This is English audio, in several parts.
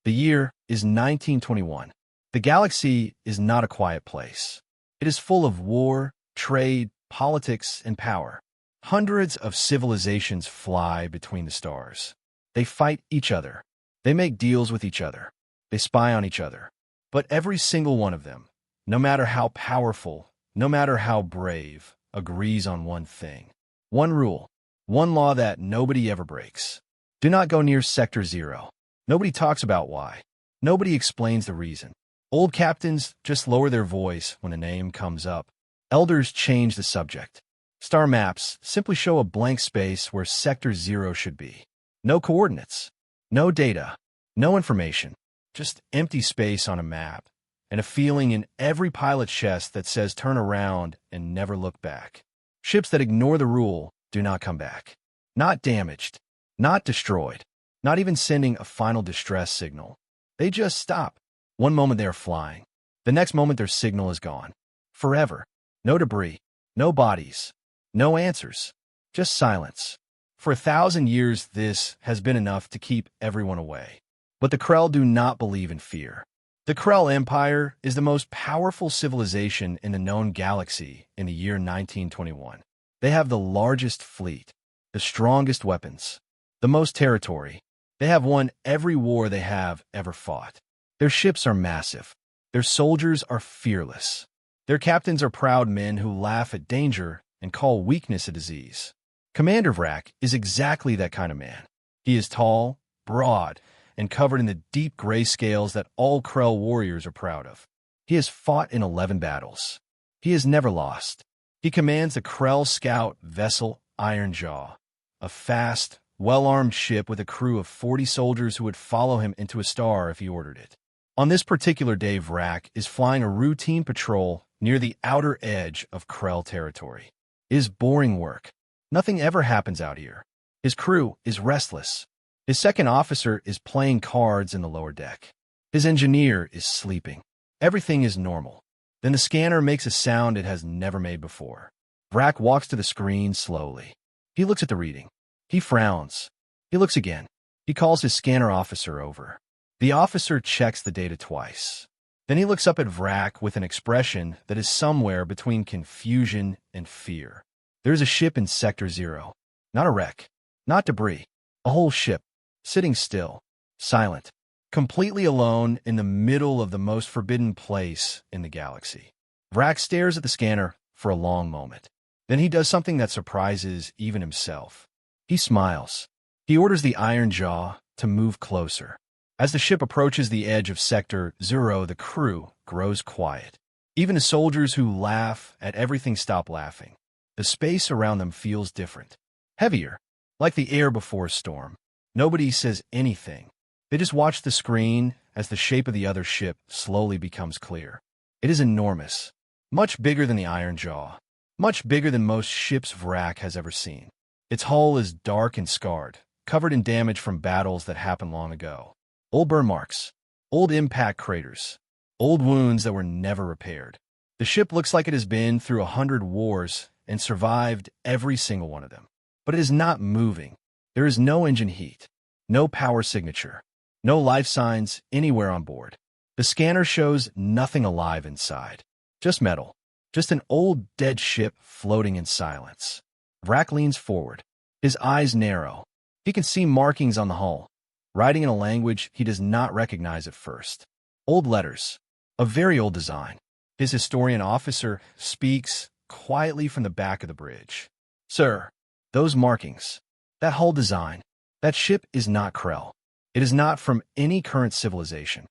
The year is 1921. The galaxy is not a quiet place. It is full of war, trade, politics, and power. Hundreds of civilizations fly between the stars. They fight each other. They make deals with each other. They spy on each other. But every single one of them, no matter how powerful, no matter how brave, agrees on one thing. One rule. One law that nobody ever breaks. Do not go near Sector 0. Nobody talks about why. Nobody explains the reason. Old captains just lower their voice when a name comes up. Elders change the subject. Star maps simply show a blank space where Sector 0 should be. No coordinates. No data. No information. Just empty space on a map, and a feeling in every pilot's chest that says turn around and never look back. Ships that ignore the rule do not come back. Not damaged. Not destroyed. Not even sending a final distress signal. They just stop. One moment they are flying. The next moment their signal is gone. Forever. No debris. No bodies. No answers. Just silence. For 1,000 years, this has been enough to keep everyone away. But the Krell do not believe in fear. The Krell Empire is the most powerful civilization in the known galaxy in the year 1921. They have the largest fleet, the strongest weapons, the most territory. They have won every war they have ever fought. Their ships are massive. Their soldiers are fearless. Their captains are proud men who laugh at danger and call weakness a disease. Commander Vrak is exactly that kind of man. He is tall, broad, and covered in the deep gray scales that all Krell warriors are proud of. He has fought in 11 battles. He has never lost. He commands the Krell scout vessel Iron Jaw, a fast, well-armed ship with a crew of 40 soldiers who would follow him into a star if he ordered it. On this particular day, Vrak is flying a routine patrol near the outer edge of Krell territory. It is boring work. Nothing ever happens out here. His crew is restless. His second officer is playing cards in the lower deck. His engineer is sleeping. Everything is normal. Then the scanner makes a sound it has never made before. Vrak walks to the screen slowly. He looks at the reading. He frowns. He looks again. He calls his scanner officer over. The officer checks the data twice. Then he looks up at Vrak with an expression that is somewhere between confusion and fear. There is a ship in Sector 0. Not a wreck. Not debris. A whole ship. Sitting still. Silent. Completely alone in the middle of the most forbidden place in the galaxy. Vrak stares at the scanner for a long moment. Then he does something that surprises even himself. He smiles. He orders the Iron Jaw to move closer. As the ship approaches the edge of Sector 0, the crew grows quiet. Even the soldiers who laugh at everything stop laughing. The space around them feels different. Heavier. Like the air before a storm. Nobody says anything. They just watch the screen as the shape of the other ship slowly becomes clear. It is enormous. Much bigger than the Iron Jaw. Much bigger than most ships Vrak has ever seen. Its hull is dark and scarred, covered in damage from battles that happened long ago. Old burn marks. Old impact craters. Old wounds that were never repaired. The ship looks like it has been through 100 wars and survived every single one of them. But it is not moving. There is no engine heat. No power signature. No life signs anywhere on board. The scanner shows nothing alive inside. Just metal. Just an old dead ship floating in silence. Vrak leans forward. His eyes narrow. He can see markings on the hull, writing in a language he does not recognize at first. Old letters. A very old design. His historian officer speaks quietly from the back of the bridge. Sir, those markings, that hull design, that ship is not Krell. It is not from any current civilization.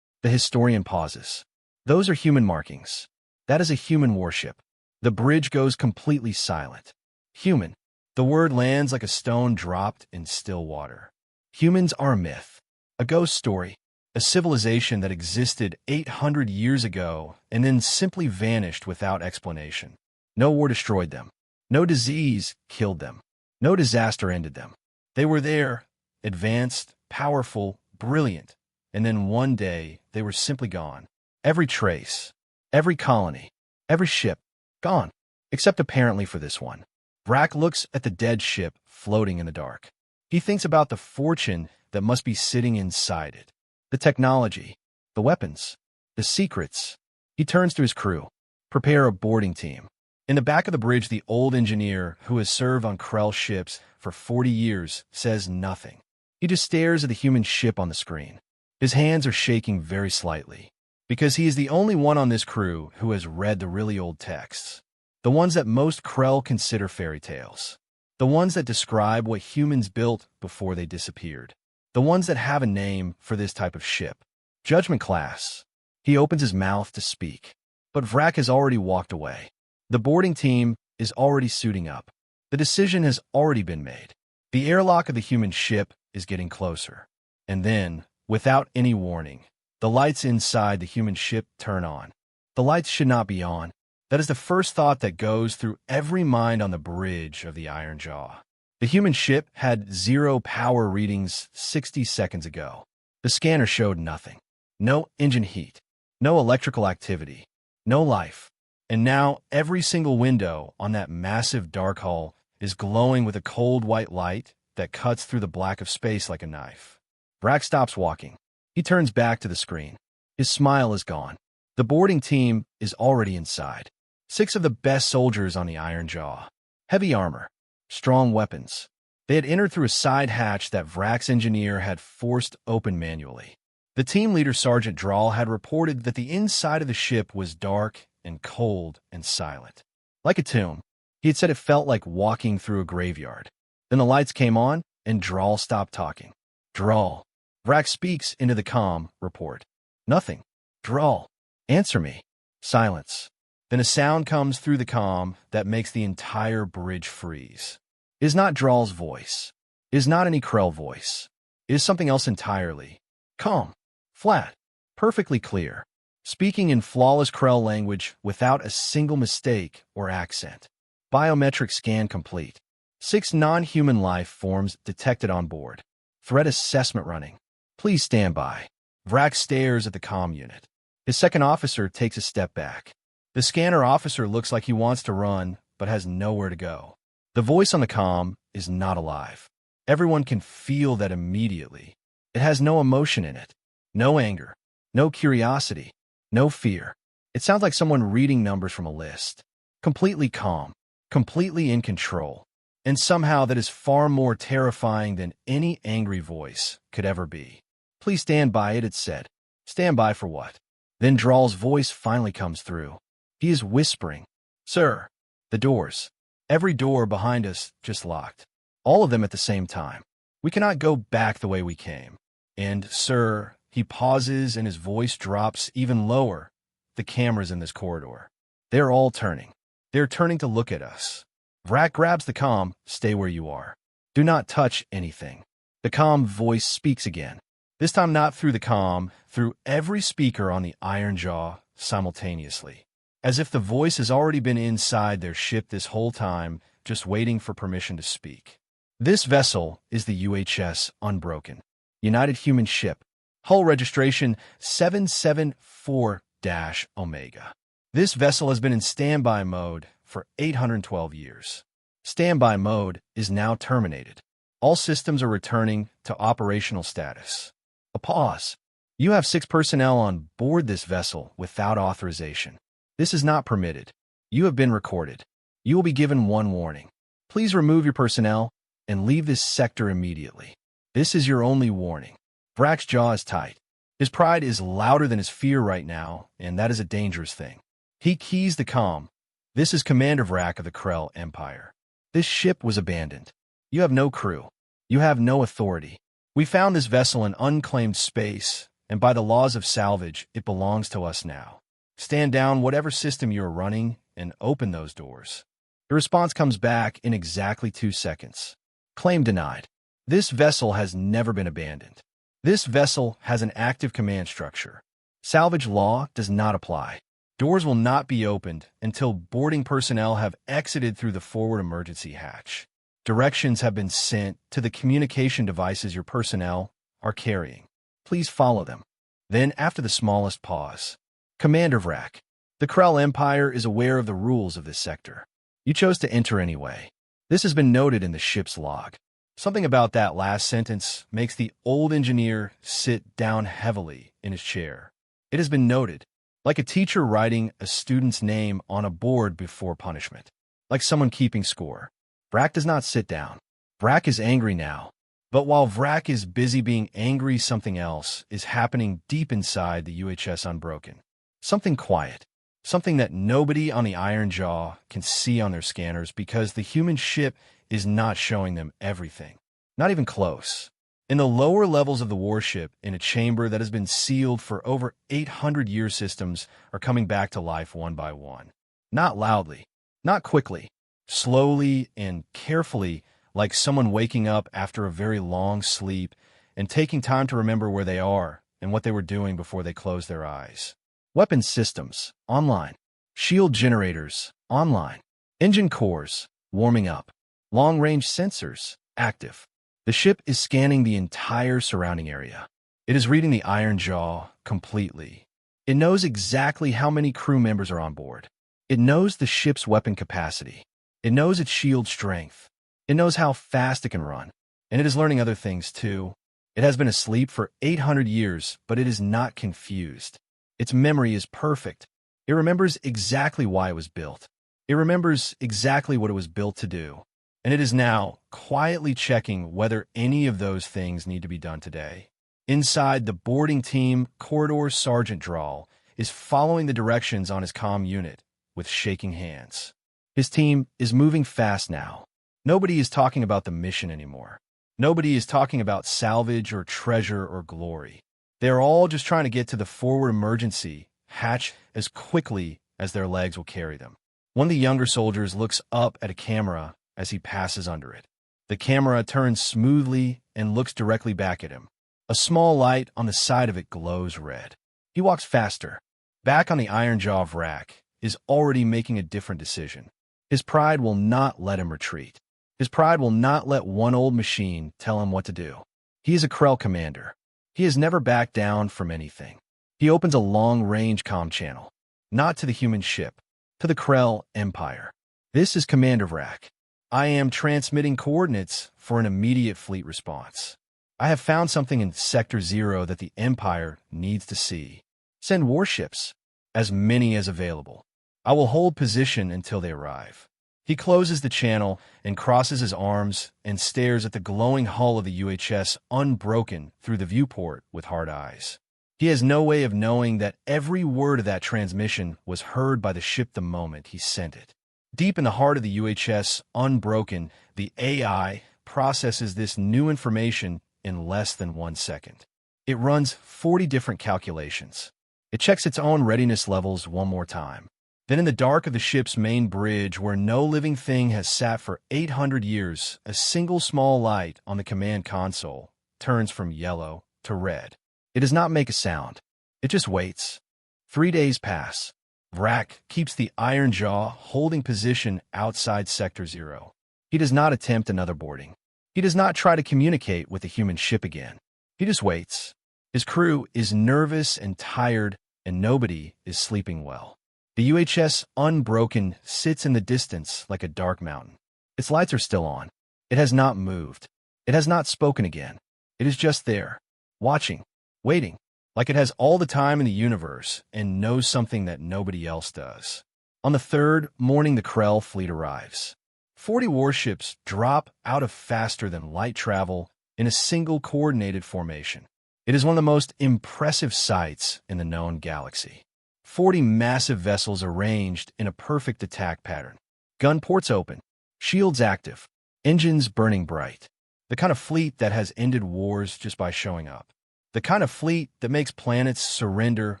The historian pauses. Those are human markings. That is a human warship. The bridge goes completely silent. Human. The word lands like a stone dropped in still water. Humans are a myth. A ghost story. A civilization that existed 800 years ago and then simply vanished without explanation. No war destroyed them. No disease killed them. No disaster ended them. They were there, advanced, powerful, brilliant, and then one day they were simply gone. Every trace, every colony, every ship, gone, except apparently for this one. Vrak looks at the dead ship floating in the dark. He thinks about the fortune that must be sitting inside it. The technology, the weapons, the secrets. He turns to his crew. Prepare a boarding team. In the back of the bridge, the old engineer, who has served on Krell ships for 40 years, says nothing. He just stares at the human ship on the screen. His hands are shaking very slightly, because he is the only one on this crew who has read the really old texts. The ones that most Krell consider fairy tales. The ones that describe what humans built before they disappeared. The ones that have a name for this type of ship. Judgment class. He opens his mouth to speak, but Vrak has already walked away. The boarding team is already suiting up. The decision has already been made. The airlock of the human ship is getting closer. And then, without any warning, the lights inside the human ship turn on. The lights should not be on. That is the first thought that goes through every mind on the bridge of the Iron Jaw. The human ship had 0 power readings 60 seconds ago. The scanner showed nothing. No engine heat. No electrical activity. No life. And now every single window on that massive dark hull is glowing with a cold white light that cuts through the black of space like a knife. Vrak stops walking. He turns back to the screen. His smile is gone. The boarding team is already inside. 6 of the best soldiers on the Iron Jaw. Heavy armor. Strong weapons. They had entered through a side hatch that Vrak's engineer had forced open manually. The team leader, Sergeant Drawl, had reported that the inside of the ship was dark and cold and silent. Like a tomb. He had said it felt like walking through a graveyard. Then the lights came on, and Drawl stopped talking. Drawl. Vrak speaks into the comm report. Nothing. Drawl. Answer me. Silence. Then a sound comes through the comm that makes the entire bridge freeze. It is not Drawl's voice. It is not any Krell voice. It is something else entirely. Calm. Flat. Perfectly clear. Speaking in flawless Krell language without a single mistake or accent. Biometric scan complete. 6 non-human life forms detected on board. Threat assessment running. Please stand by. Vrak stares at the comm unit. His second officer takes a step back. The scanner officer looks like he wants to run, but has nowhere to go. The voice on the comm is not alive. Everyone can feel that immediately. It has no emotion in it. No anger. No curiosity. No fear. It sounds like someone reading numbers from a list. Completely calm. Completely in control. And somehow that is far more terrifying than any angry voice could ever be. Please stand by it said. Stand by for what? Then Drawl's voice finally comes through. He is whispering. Sir. The doors. Every door behind us just locked. All of them at the same time. We cannot go back the way we came. And, sir, he pauses and his voice drops even lower. The cameras in this corridor. They're all turning. They're turning to look at us. Vrak grabs the comm. Stay where you are. Do not touch anything. The comm voice speaks again. This time not through the comm, through every speaker on the Iron Jaw simultaneously. As if the voice has already been inside their ship this whole time, just waiting for permission to speak. This vessel is the UHS Unbroken. United Human Ship. Hull registration 774-Omega. This vessel has been in standby mode for 812 years. Standby mode is now terminated. All systems are returning to operational status. A pause. You have 6 personnel on board this vessel without authorization. This is not permitted. You have been recorded. You will be given one warning. Please remove your personnel and leave this sector immediately. This is your only warning. Vrak's jaw is tight. His pride is louder than his fear right now, and that is a dangerous thing. He keys the comm. This is Commander Vrak of the Krell Empire. This ship was abandoned. You have no crew. You have no authority. We found this vessel in unclaimed space, and by the laws of salvage, it belongs to us now. Stand down whatever system you are running and open those doors. The response comes back in exactly 2 seconds. Claim denied. This vessel has never been abandoned. This vessel has an active command structure. Salvage law does not apply. Doors will not be opened until boarding personnel have exited through the forward emergency hatch. Directions have been sent to the communication devices your personnel are carrying. Please follow them. Then, after the smallest pause, Commander Vrak, the Krell Empire is aware of the rules of this sector. You chose to enter anyway. This has been noted in the ship's log. Something about that last sentence makes the old engineer sit down heavily in his chair. It has been noted, like a teacher writing a student's name on a board before punishment, like someone keeping score. Vrak does not sit down. Vrak is angry now. But while Vrak is busy being angry, something else is happening deep inside the UHS Unbroken. Something quiet. Something that nobody on the Iron Jaw can see on their scanners because the human ship is not showing them everything. Not even close. In the lower levels of the warship, in a chamber that has been sealed for over 800 years, systems are coming back to life one by one. Not loudly, not quickly, slowly and carefully, like someone waking up after a very long sleep and taking time to remember where they are and what they were doing before they closed their eyes. Weapon systems, online. Shield generators, online. Engine cores, warming up. Long-range sensors, active. The ship is scanning the entire surrounding area. It is reading the Iron Jaw completely. It knows exactly how many crew members are on board. It knows the ship's weapon capacity. It knows its shield strength. It knows how fast it can run. And it is learning other things too. It has been asleep for 800 years, but it is not confused. Its memory is perfect. It remembers exactly why it was built. It remembers exactly what it was built to do. And it is now quietly checking whether any of those things need to be done today. Inside the boarding team, Corridor Sergeant Drawl is following the directions on his comm unit with shaking hands. His team is moving fast now. Nobody is talking about the mission anymore. Nobody is talking about salvage or treasure or glory. They are all just trying to get to the forward emergency hatch as quickly as their legs will carry them. One of the younger soldiers looks up at a camera as he passes under it. The camera turns smoothly and looks directly back at him. A small light on the side of it glows red. He walks faster. Back on the Iron Jaw, Vrak is already making a different decision. His pride will not let him retreat. His pride will not let one old machine tell him what to do. He is a Krell commander. He has never backed down from anything. He opens a long-range comm channel, not to the human ship, to the Krell Empire. This is Commander Vrak. I am transmitting coordinates for an immediate fleet response. I have found something in Sector 0 that the Empire needs to see. Send warships, as many as available. I will hold position until they arrive. He closes the channel and crosses his arms and stares at the glowing hull of the UHS Unbroken through the viewport with hard eyes. He has no way of knowing that every word of that transmission was heard by the ship the moment he sent it. Deep in the heart of the UHS Unbroken, the AI processes this new information in less than 1 second. It runs 40 different calculations. It checks its own readiness levels one more time. Then in the dark of the ship's main bridge, where no living thing has sat for 800 years, a single small light on the command console turns from yellow to red. It does not make a sound. It just waits. 3 days pass. Vrak keeps the Iron Jaw holding position outside Sector 0. He does not attempt another boarding. He does not try to communicate with the human ship again. He just waits. His crew is nervous and tired, and nobody is sleeping well. The UHS Unbroken sits in the distance like a dark mountain. Its lights are still on. It has not moved. It has not spoken again. It is just there, watching, waiting, like it has all the time in the universe and knows something that nobody else does. On the third morning, the Krell fleet arrives. 40 warships drop out of faster-than-light travel in a single coordinated formation. It is one of the most impressive sights in the known galaxy. 40 massive vessels arranged in a perfect attack pattern. Gun ports open, shields active, engines burning bright. The kind of fleet that has ended wars just by showing up. The kind of fleet that makes planets surrender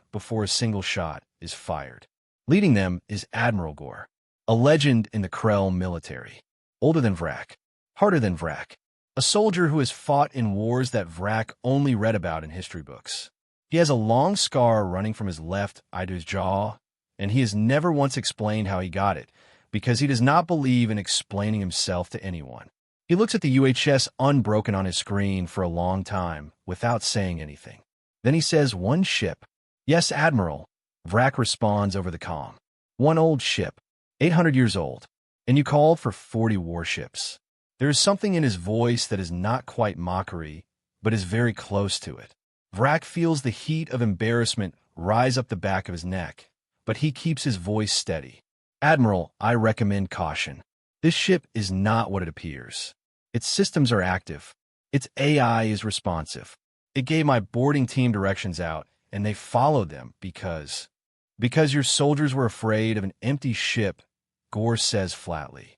before a single shot is fired. Leading them is Admiral Gore, a legend in the Krell military. Older than Vrak, harder than Vrak. A soldier who has fought in wars that Vrak only read about in history books. He has a long scar running from his left eye to his jaw, and he has never once explained how he got it, because he does not believe in explaining himself to anyone. He looks at the UHS Unbroken on his screen for a long time without saying anything. Then he says, "One ship." "Yes, Admiral," Vrak responds over the comm. "One old ship, 800 years old, and you called for 40 warships." There is something in his voice that is not quite mockery, but is very close to it. Vrak feels the heat of embarrassment rise up the back of his neck, but he keeps his voice steady. Admiral, I recommend caution. This ship is not what it appears. Its systems are active. Its AI is responsive. It gave my boarding team directions out, and they followed them because your soldiers were afraid of an empty ship, Gore says flatly.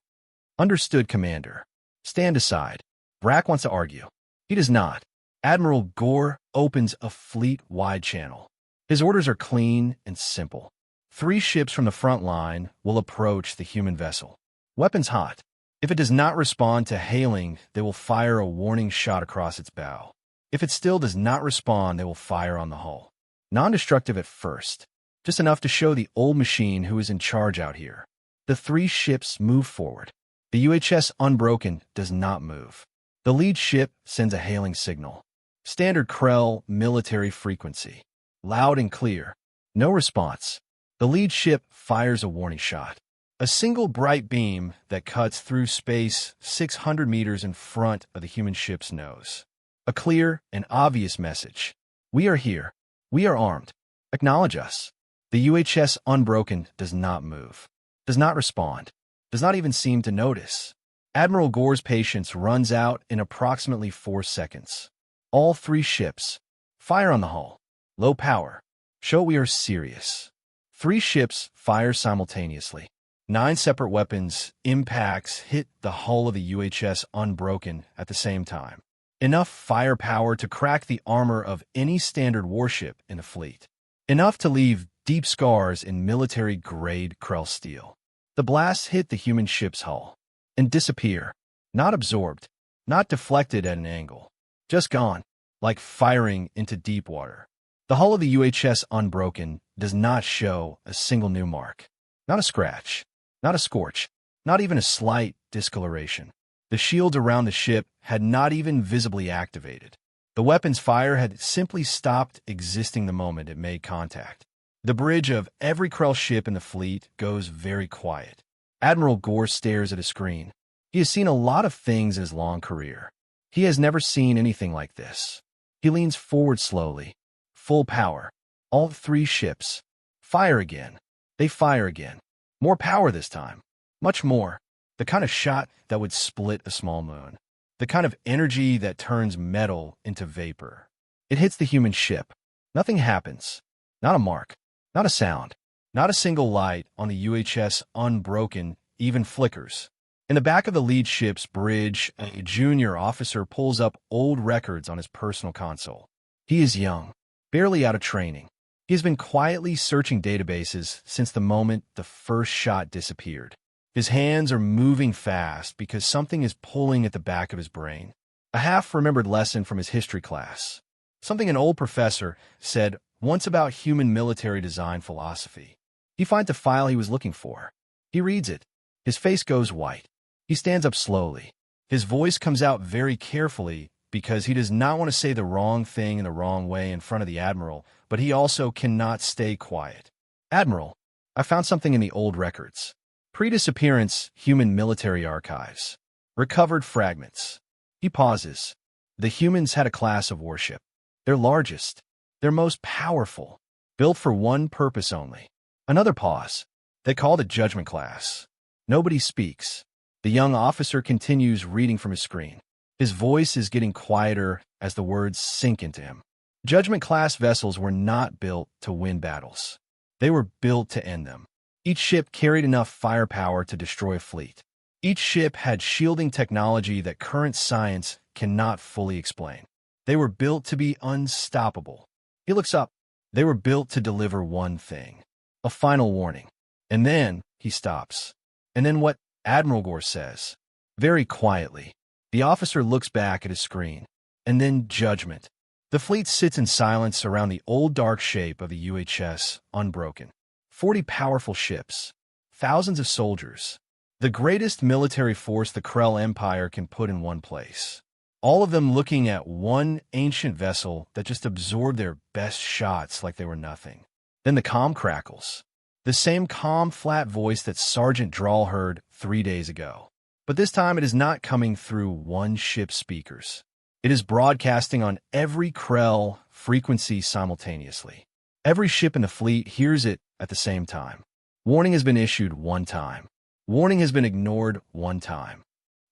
Understood, Commander. Stand aside. Vrak wants to argue. He does not. Admiral Gore opens a fleet-wide channel. His orders are clean and simple. 3 ships from the front line will approach the human vessel. Weapons hot. If it does not respond to hailing, they will fire a warning shot across its bow. If it still does not respond, they will fire on the hull. Non-destructive at first, just enough to show the old machine who is in charge out here. The 3 ships move forward. The UHS Unbroken does not move. The lead ship sends a hailing signal. Standard Krell military frequency. Loud and clear. No response. The lead ship fires a warning shot. A single bright beam that cuts through space 600 meters in front of the human ship's nose. A clear and obvious message. We are here. We are armed. Acknowledge us. The UHS Unbroken does not move. Does not respond. Does not even seem to notice. Admiral Gore's patience runs out in approximately 4 seconds. All 3 ships. Fire on the hull. Low power. Show we are serious. 3 ships fire simultaneously. 9 separate weapons impacts hit the hull of the UHS Unbroken at the same time. Enough firepower to crack the armor of any standard warship in the fleet. Enough to leave deep scars in military-grade Krell steel. The blasts hit the human ship's hull and disappear. Not absorbed, not deflected at an angle. Just gone, like firing into deep water. The hull of the UHS Unbroken does not show a single new mark. Not a scratch, not a scorch, not even a slight discoloration. The shields around the ship had not even visibly activated. The weapon's fire had simply stopped existing the moment it made contact. The bridge of every Krell ship in the fleet goes very quiet. Admiral Gore stares at a screen. He has seen a lot of things in his long career. He has never seen anything like this. He leans forward slowly. Full power. All 3 ships. Fire again. They fire again. More power this time. Much more. The kind of shot that would split a small moon. The kind of energy that turns metal into vapor. It hits the human ship. Nothing happens. Not a mark. Not a sound. Not a single light on the UHS Unbroken even flickers. In the back of the lead ship's bridge, a junior officer pulls up old records on his personal console. He is young, barely out of training. He has been quietly searching databases since the moment the first shot disappeared. His hands are moving fast because something is pulling at the back of his brain. A half-remembered lesson from his history class. Something an old professor said once about human military design philosophy. He finds the file he was looking for. He reads it. His face goes white. He stands up slowly. His voice comes out very carefully because he does not want to say the wrong thing in the wrong way in front of the Admiral, but he also cannot stay quiet. Admiral, I found something in the old records. Pre-disappearance human military archives. Recovered fragments. He pauses. The humans had a class of warship. Their largest. Their most powerful. Built for one purpose only. Another pause. They called it Judgment Class. Nobody speaks. The young officer continues reading from his screen. His voice is getting quieter as the words sink into him. Judgment Class vessels were not built to win battles. They were built to end them. Each ship carried enough firepower to destroy a fleet. Each ship had shielding technology that current science cannot fully explain. They were built to be unstoppable. He looks up. They were built to deliver one thing. A final warning. And then he stops. And then what Admiral Gore says. Very quietly. The officer looks back at his screen. And then judgment. The fleet sits in silence around the old dark shape of the UHS Unbroken. 40 powerful ships. Thousands of soldiers. The greatest military force the Krell Empire can put in one place. All of them looking at one ancient vessel that just absorbed their best shots like they were nothing. Then the comm crackles. The same calm, flat voice that Sergeant Drawl heard 3 days ago. But this time it is not coming through one ship's speakers. It is broadcasting on every Krell frequency simultaneously. Every ship in the fleet hears it at the same time. Warning has been issued one time. Warning has been ignored one time.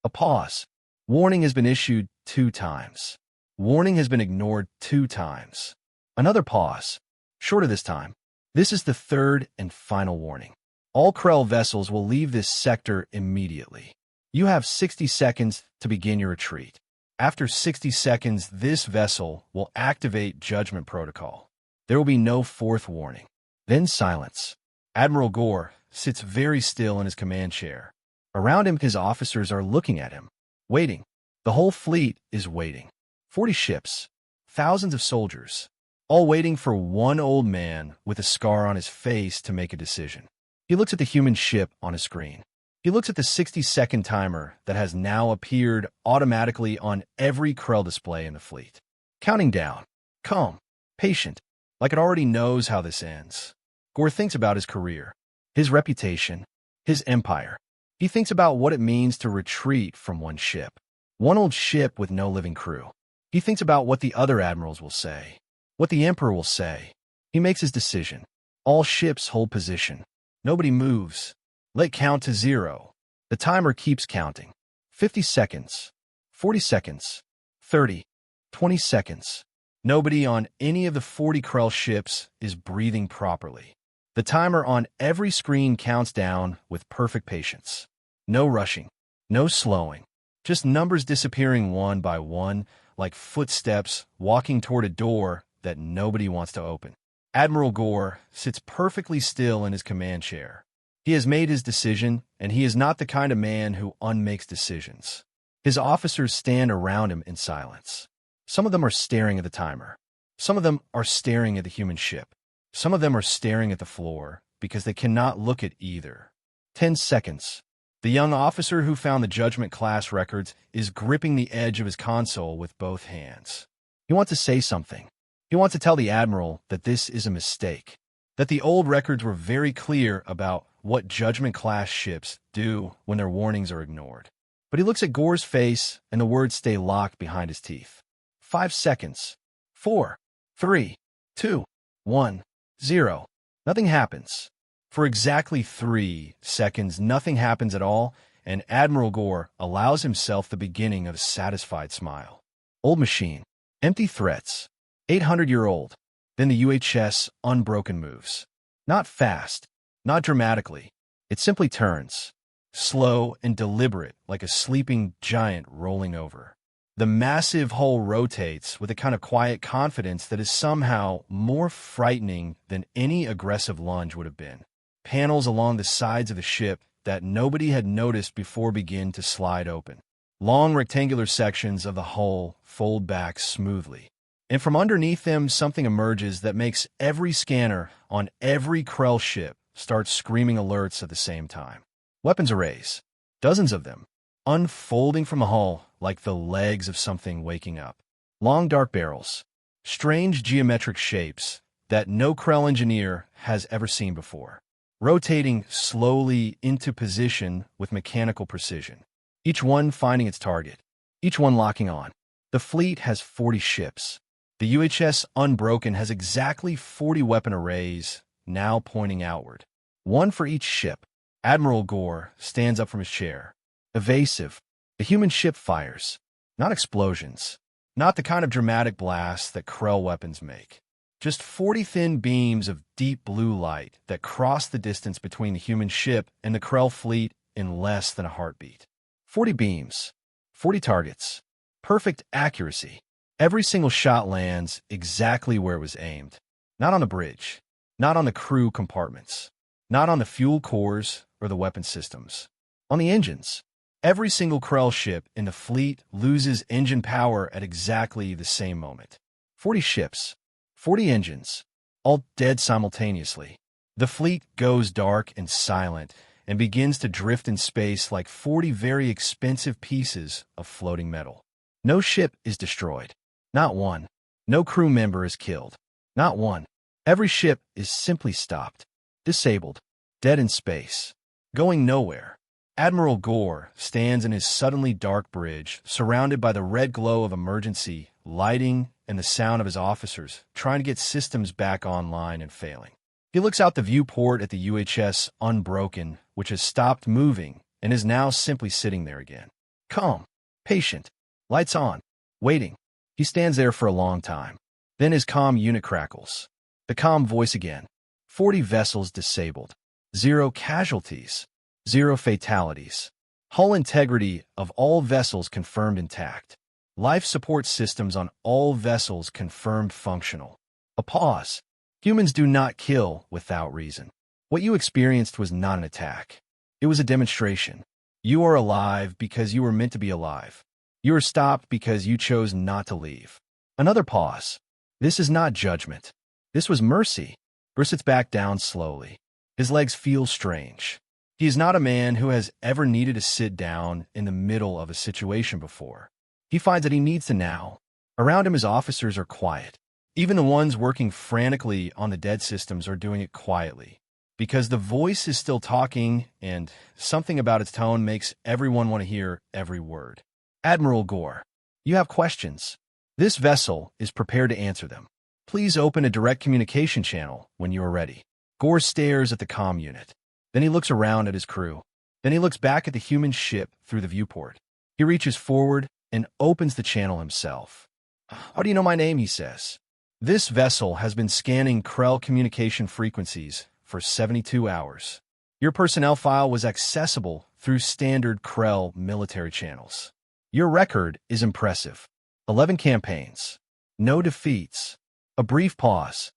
A pause. Warning has been issued 2 times. Warning has been ignored 2 times. Another pause. Shorter this time. This is the 3rd and final warning. All Krell vessels will leave this sector immediately. You have 60 seconds to begin your retreat. After 60 seconds, this vessel will activate Judgment Protocol. There will be no 4th warning. Then silence. Admiral Gore sits very still in his command chair. Around him, his officers are looking at him, waiting. The whole fleet is waiting. 40 ships, thousands of soldiers, all waiting for one old man with a scar on his face to make a decision. He looks at the human ship on a screen. He looks at the 60-second timer that has now appeared automatically on every Krell display in the fleet. Counting down, calm, patient, like it already knows how this ends. Gore thinks about his career, his reputation, his empire. He thinks about what it means to retreat from one ship, one old ship with no living crew. He thinks about what the other admirals will say, what the Emperor will say. He makes his decision. All ships hold position. Nobody moves. Let count to 0. The timer keeps counting. 50 seconds, 40 seconds, 30, 20 seconds. Nobody on any of the 40 Krell ships is breathing properly. The timer on every screen counts down with perfect patience. No rushing, no slowing, just numbers disappearing one by one, like footsteps walking toward a door that nobody wants to open. Admiral Gore sits perfectly still in his command chair. He has made his decision, and he is not the kind of man who unmakes decisions. His officers stand around him in silence. Some of them are staring at the timer. Some of them are staring at the human ship. Some of them are staring at the floor because they cannot look at either. 10 seconds. The young officer who found the judgment class records is gripping the edge of his console with both hands. He wants to say something. He wants to tell the admiral that this is a mistake, that the old records were very clear about what judgment-class ships do when their warnings are ignored. But he looks at Gore's face, and the words stay locked behind his teeth. 5 seconds. 4, 3, 2, 1, 0. Nothing happens. For exactly 3 seconds, nothing happens at all, and Admiral Gore allows himself the beginning of a satisfied smile. Old machine. Empty threats. 800-year-old. Then the UHS Unbroken moves. Not fast. Not dramatically. It simply turns, slow and deliberate, like a sleeping giant rolling over. The massive hull rotates with a kind of quiet confidence that is somehow more frightening than any aggressive lunge would have been. Panels along the sides of the ship that nobody had noticed before begin to slide open. Long rectangular sections of the hull fold back smoothly. And from underneath them, something emerges that makes every scanner on every Krell ship start screaming alerts at the same time. Weapons arrays, dozens of them, unfolding from the hull like the legs of something waking up. Long dark barrels, strange geometric shapes that no Krell engineer has ever seen before, rotating slowly into position with mechanical precision, each one finding its target, each one locking on. The fleet has 40 ships. The UHS Unbroken has exactly 40 weapon arrays, now pointing outward. One for each ship. Admiral Gore stands up from his chair. Evasive. The human ship fires. Not explosions. Not the kind of dramatic blasts that Krell weapons make. Just 40 thin beams of deep blue light that cross the distance between the human ship and the Krell fleet in less than a heartbeat. 40 beams. 40 targets. Perfect accuracy. Every single shot lands exactly where it was aimed. Not on the bridge. Not on the crew compartments. Not on the fuel cores or the weapon systems. On the engines. Every single Krell ship in the fleet loses engine power at exactly the same moment. 40 ships. 40 engines. All dead simultaneously. The fleet goes dark and silent and begins to drift in space like 40 very expensive pieces of floating metal. No ship is destroyed. Not one. No crew member is killed. Not one. Every ship is simply stopped. Disabled. Dead in space. Going nowhere. Admiral Gore stands in his suddenly dark bridge, surrounded by the red glow of emergency lighting and the sound of his officers trying to get systems back online and failing. He looks out the viewport at the UHS Unbroken, which has stopped moving and is now simply sitting there again. Calm, patient, lights on, waiting. He stands there for a long time. Then his comm unit crackles. The comm voice again. 40 vessels disabled. 0 casualties. 0 fatalities. Hull integrity of all vessels confirmed intact. Life support systems on all vessels confirmed functional. A pause. Humans do not kill without reason. What you experienced was not an attack. It was a demonstration. You are alive because you were meant to be alive. You are stopped because you chose not to leave. Another pause. This is not judgment. This was mercy. Gore sits back down slowly. His legs feel strange. He is not a man who has ever needed to sit down in the middle of a situation before. He finds that he needs to now. Around him, his officers are quiet. Even the ones working frantically on the dead systems are doing it quietly, because the voice is still talking, and something about its tone makes everyone want to hear every word. Admiral Gore, you have questions. This vessel is prepared to answer them. Please open a direct communication channel when you are ready. Gore stares at the comm unit. Then he looks around at his crew. Then he looks back at the human ship through the viewport. He reaches forward and opens the channel himself. How do you know my name? He says. This vessel has been scanning Krell communication frequencies for 72 hours. Your personnel file was accessible through standard Krell military channels. Your record is impressive. 11 campaigns. No defeats. A brief pause.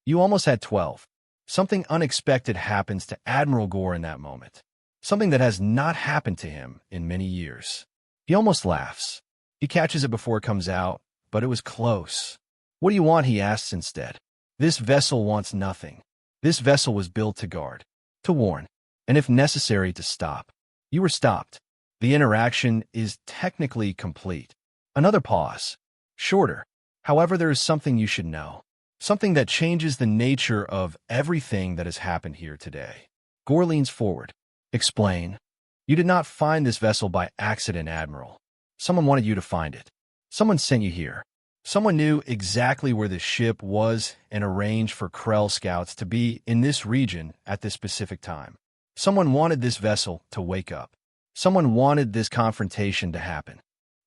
You almost had 12. Something unexpected happens to Admiral Gore in that moment. Something that has not happened to him in many years. He almost laughs. He catches it before it comes out, but it was close. What do you want? He asks instead. This vessel wants nothing. This vessel was built to guard, to warn, and if necessary to stop. You were stopped. The interaction is technically complete. Another pause. Shorter. However, there is something you should know. Something that changes the nature of everything that has happened here today. Gore leans forward. Explain. You did not find this vessel by accident, Admiral. Someone wanted you to find it. Someone sent you here. Someone knew exactly where the ship was and arranged for Krell scouts to be in this region at this specific time. Someone wanted this vessel to wake up. Someone wanted this confrontation to happen.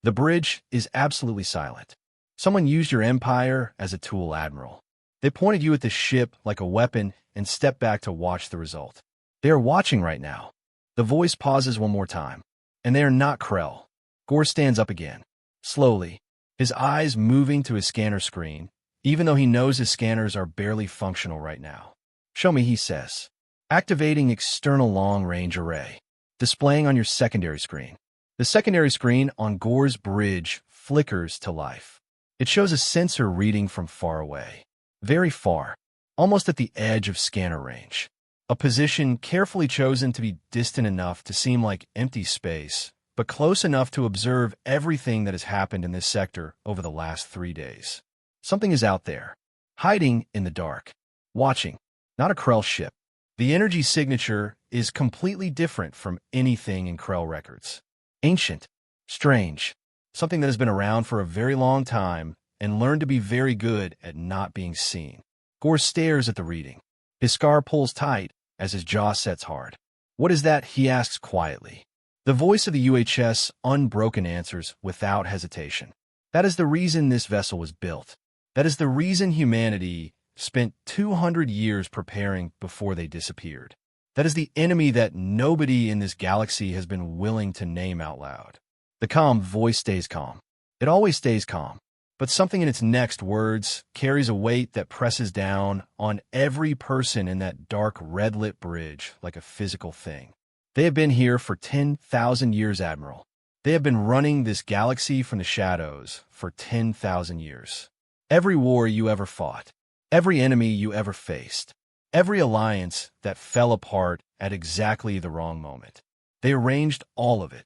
The bridge is absolutely silent. Someone used your empire as a tool, Admiral. They pointed you at the ship like a weapon and stepped back to watch the result. They are watching right now. The voice pauses one more time. And they are not Krell. Gore stands up again. Slowly, his eyes moving to his scanner screen, even though he knows his scanners are barely functional right now. Show me, he says. Activating external long-range array. Displaying on your secondary screen. The secondary screen on Gore's bridge flickers to life. It shows a sensor reading from far away. Very far, almost at the edge of scanner range. A position carefully chosen to be distant enough to seem like empty space, but close enough to observe everything that has happened in this sector over the last 3 days. Something is out there, hiding in the dark, watching, not a Krell ship. The energy signature is completely different from anything in Krell records. Ancient, strange, something that has been around for a very long time and learned to be very good at not being seen. Gore stares at the reading. His scar pulls tight as his jaw sets hard. What is that? He asks quietly. The voice of the UHS Unbroken answers without hesitation. That is the reason this vessel was built. That is the reason humanity spent 200 years preparing before they disappeared. That is the enemy that nobody in this galaxy has been willing to name out loud. The calm voice stays calm. It always stays calm. But something in its next words carries a weight that presses down on every person in that dark red-lit bridge like a physical thing. They have been here for 10,000 years, Admiral. They have been running this galaxy from the shadows for 10,000 years. Every war you ever fought, every enemy you ever faced, every alliance that fell apart at exactly the wrong moment. They arranged all of it.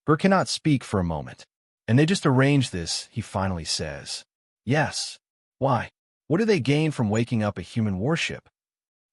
Gore cannot speak for a moment. And they just arranged this, he finally says. Yes. Why? What do they gain from waking up a human warship?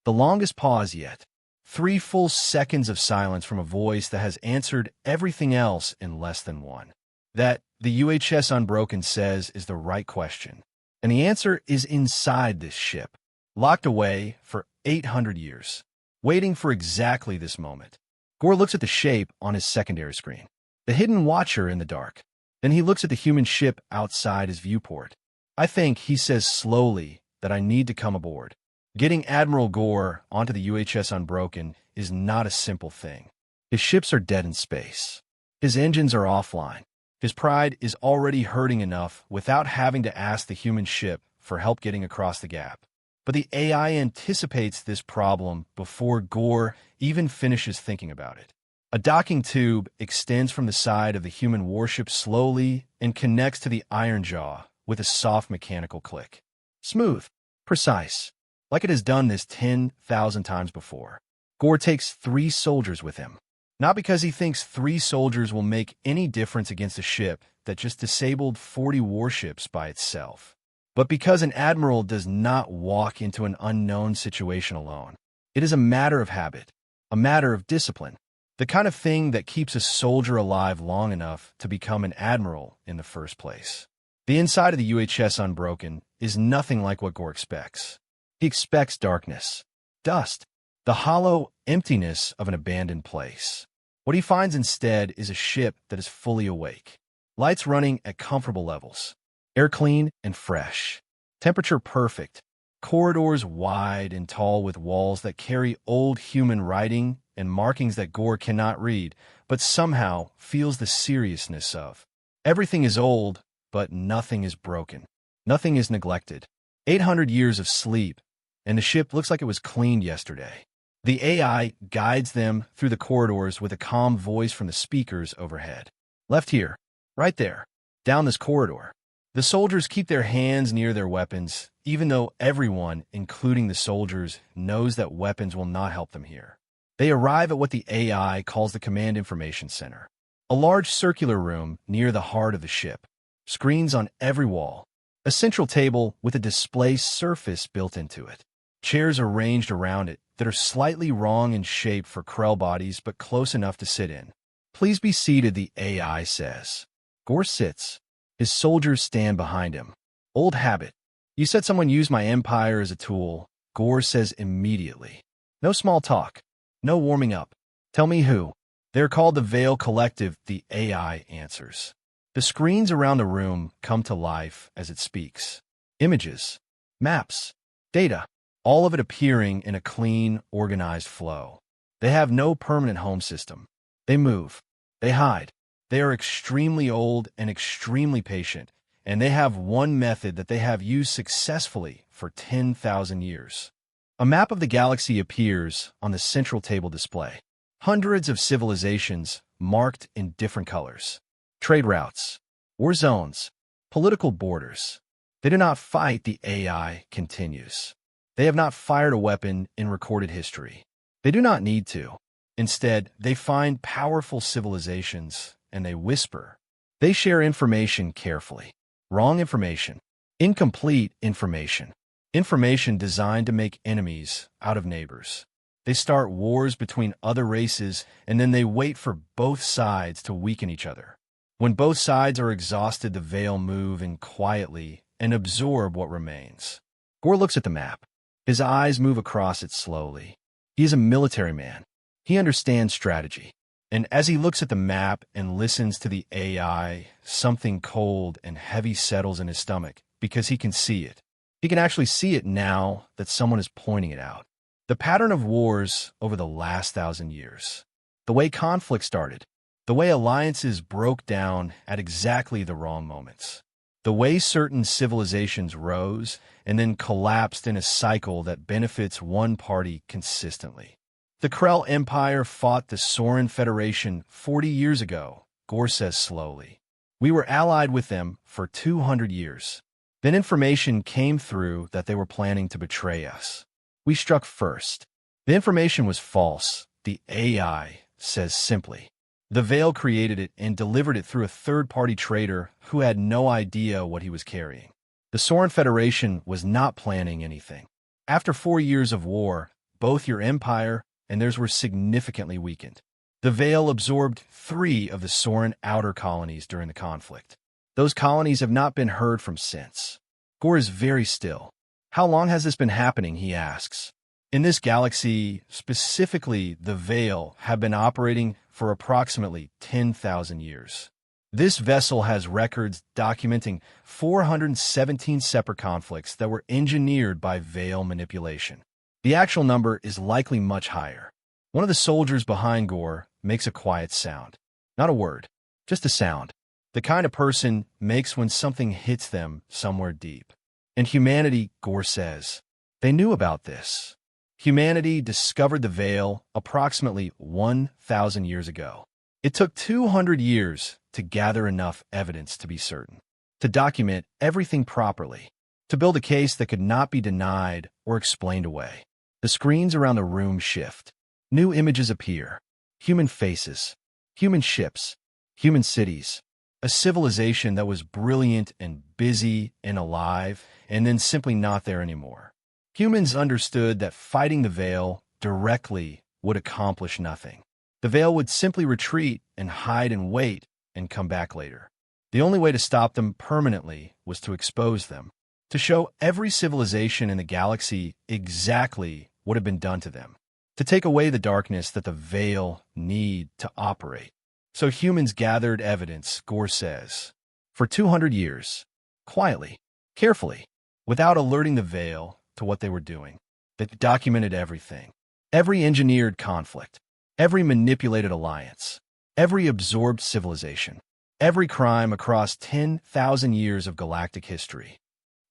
The longest pause yet. 3 full seconds of silence from a voice that has answered everything else in less than one. That, the UHS Unbroken says, is the right question. And the answer is inside this ship, locked away for 800 years, waiting for exactly this moment. Gore looks at the shape on his secondary screen, the hidden watcher in the dark. Then he looks at the human ship outside his viewport. I think, he says slowly, that I need to come aboard. Getting Admiral Gore onto the UHS Unbroken is not a simple thing. His ships are dead in space. His engines are offline. His pride is already hurting enough without having to ask the human ship for help getting across the gap. But the AI anticipates this problem before Gore even finishes thinking about it. A docking tube extends from the side of the human warship slowly and connects to the iron jaw with a soft mechanical click. Smooth, precise, like it has done this 10,000 times before. Gore takes 3 soldiers with him. Not because he thinks 3 soldiers will make any difference against a ship that just disabled 40 warships by itself, but because an admiral does not walk into an unknown situation alone. It is a matter of habit, a matter of discipline, the kind of thing that keeps a soldier alive long enough to become an admiral in the first place. The inside of the UHS Unbroken is nothing like what Gore expects. He expects darkness, dust, the hollow emptiness of an abandoned place. What he finds instead is a ship that is fully awake. Lights running at comfortable levels. Air clean and fresh. Temperature perfect. Corridors wide and tall with walls that carry old human writing and markings that Gore cannot read, but somehow feels the seriousness of. Everything is old, but nothing is broken. Nothing is neglected. 800 years of sleep, and the ship looks like it was cleaned yesterday. The AI guides them through the corridors with a calm voice from the speakers overhead. Left here, right there, down this corridor. The soldiers keep their hands near their weapons, even though everyone, including the soldiers, knows that weapons will not help them here. They arrive at what the AI calls the Command Information Center, a large circular room near the heart of the ship. Screens on every wall, a central table with a display surface built into it. Chairs arranged around it that are slightly wrong in shape for Krell bodies but close enough to sit in. Please be seated, the AI says. Gore sits. His soldiers stand behind him. Old habit. You said someone used my empire as a tool, Gore says immediately. No small talk. No warming up. Tell me who. They're called the Veil Collective, the AI answers. The screens around the room come to life as it speaks. Images, maps, data, all of it appearing in a clean, organized flow. They have no permanent home system. They move. They hide. They are extremely old and extremely patient, and they have one method that they have used successfully for 10,000 years. A map of the galaxy appears on the central table display. Hundreds of civilizations marked in different colors. Trade routes, war zones, political borders. They do not fight, the AI continues. They have not fired a weapon in recorded history. They do not need to. Instead, they find powerful civilizations and they whisper. They share information carefully. Wrong information. Incomplete information. Information designed to make enemies out of neighbors. They start wars between other races and then they wait for both sides to weaken each other. When both sides are exhausted, the Veil move in quietly and absorb what remains. Gore looks at the map. His eyes move across it slowly. He is a military man. He understands strategy. And as he looks at the map and listens to the AI, something cold and heavy settles in his stomach because he can see it. He can actually see it now that someone is pointing it out. The pattern of wars over the last 1,000 years. The way conflict started. The way alliances broke down at exactly the wrong moments. The way certain civilizations rose and then collapsed in a cycle that benefits one party consistently. The Krell Empire fought the Soren Federation 40 years ago, Gore says slowly. We were allied with them for 200 years. Then information came through that they were planning to betray us. We struck first. The information was false, the AI says simply. The Veil created it and delivered it through a third-party traitor who had no idea what he was carrying. The Soren Federation was not planning anything. After 4 years of war, both your empire and theirs were significantly weakened. The Veil absorbed 3 of the Soren outer colonies during the conflict. Those colonies have not been heard from since. Gore is very still. How long has this been happening, he asks. In this galaxy, specifically the Veil, have been operating for approximately 10,000 years. This vessel has records documenting 417 separate conflicts that were engineered by Veil manipulation. The actual number is likely much higher. One of the soldiers behind Gore makes a quiet sound. Not a word, just a sound. The kind of person makes when something hits them somewhere deep. And humanity, Gore says, they knew about this. Humanity discovered the Veil approximately 1,000 years ago. It took 200 years to gather enough evidence to be certain, to document everything properly, to build a case that could not be denied or explained away. The screens around the room shift. New images appear. Human faces, human ships, human cities, a civilization that was brilliant and busy and alive, and then simply not there anymore. Humans understood that fighting the Veil directly would accomplish nothing. The Veil would simply retreat and hide and wait and come back later. The only way to stop them permanently was to expose them, to show every civilization in the galaxy exactly what had been done to them, to take away the darkness that the Veil need to operate. So humans gathered evidence, Gore says, for 200 years, quietly, carefully, without alerting the Veil to what they were doing. They documented everything, every engineered conflict, every manipulated alliance, every absorbed civilization, every crime across 10,000 years of galactic history.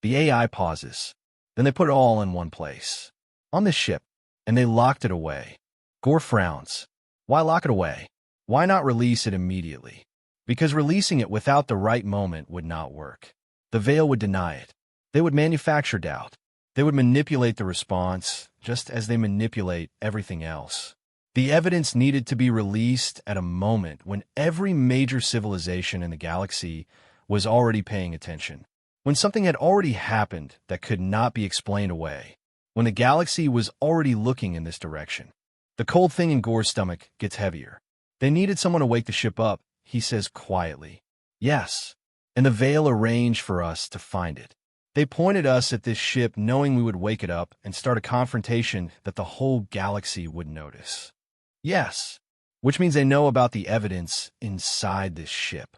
The AI pauses. Then they put it all in one place, on this ship, and they locked it away. Gore frowns. Why lock it away? Why not release it immediately? Because releasing it without the right moment would not work. The Veil would deny it. They would manufacture doubt. They would manipulate the response, just as they manipulate everything else. The evidence needed to be released at a moment when every major civilization in the galaxy was already paying attention, when something had already happened that could not be explained away, when the galaxy was already looking in this direction. The cold thing in Gore's stomach gets heavier. They needed someone to wake the ship up, he says quietly. Yes, and the Veil arranged for us to find it. They pointed us at this ship knowing we would wake it up and start a confrontation that the whole galaxy would notice. Yes, which means they know about the evidence inside this ship.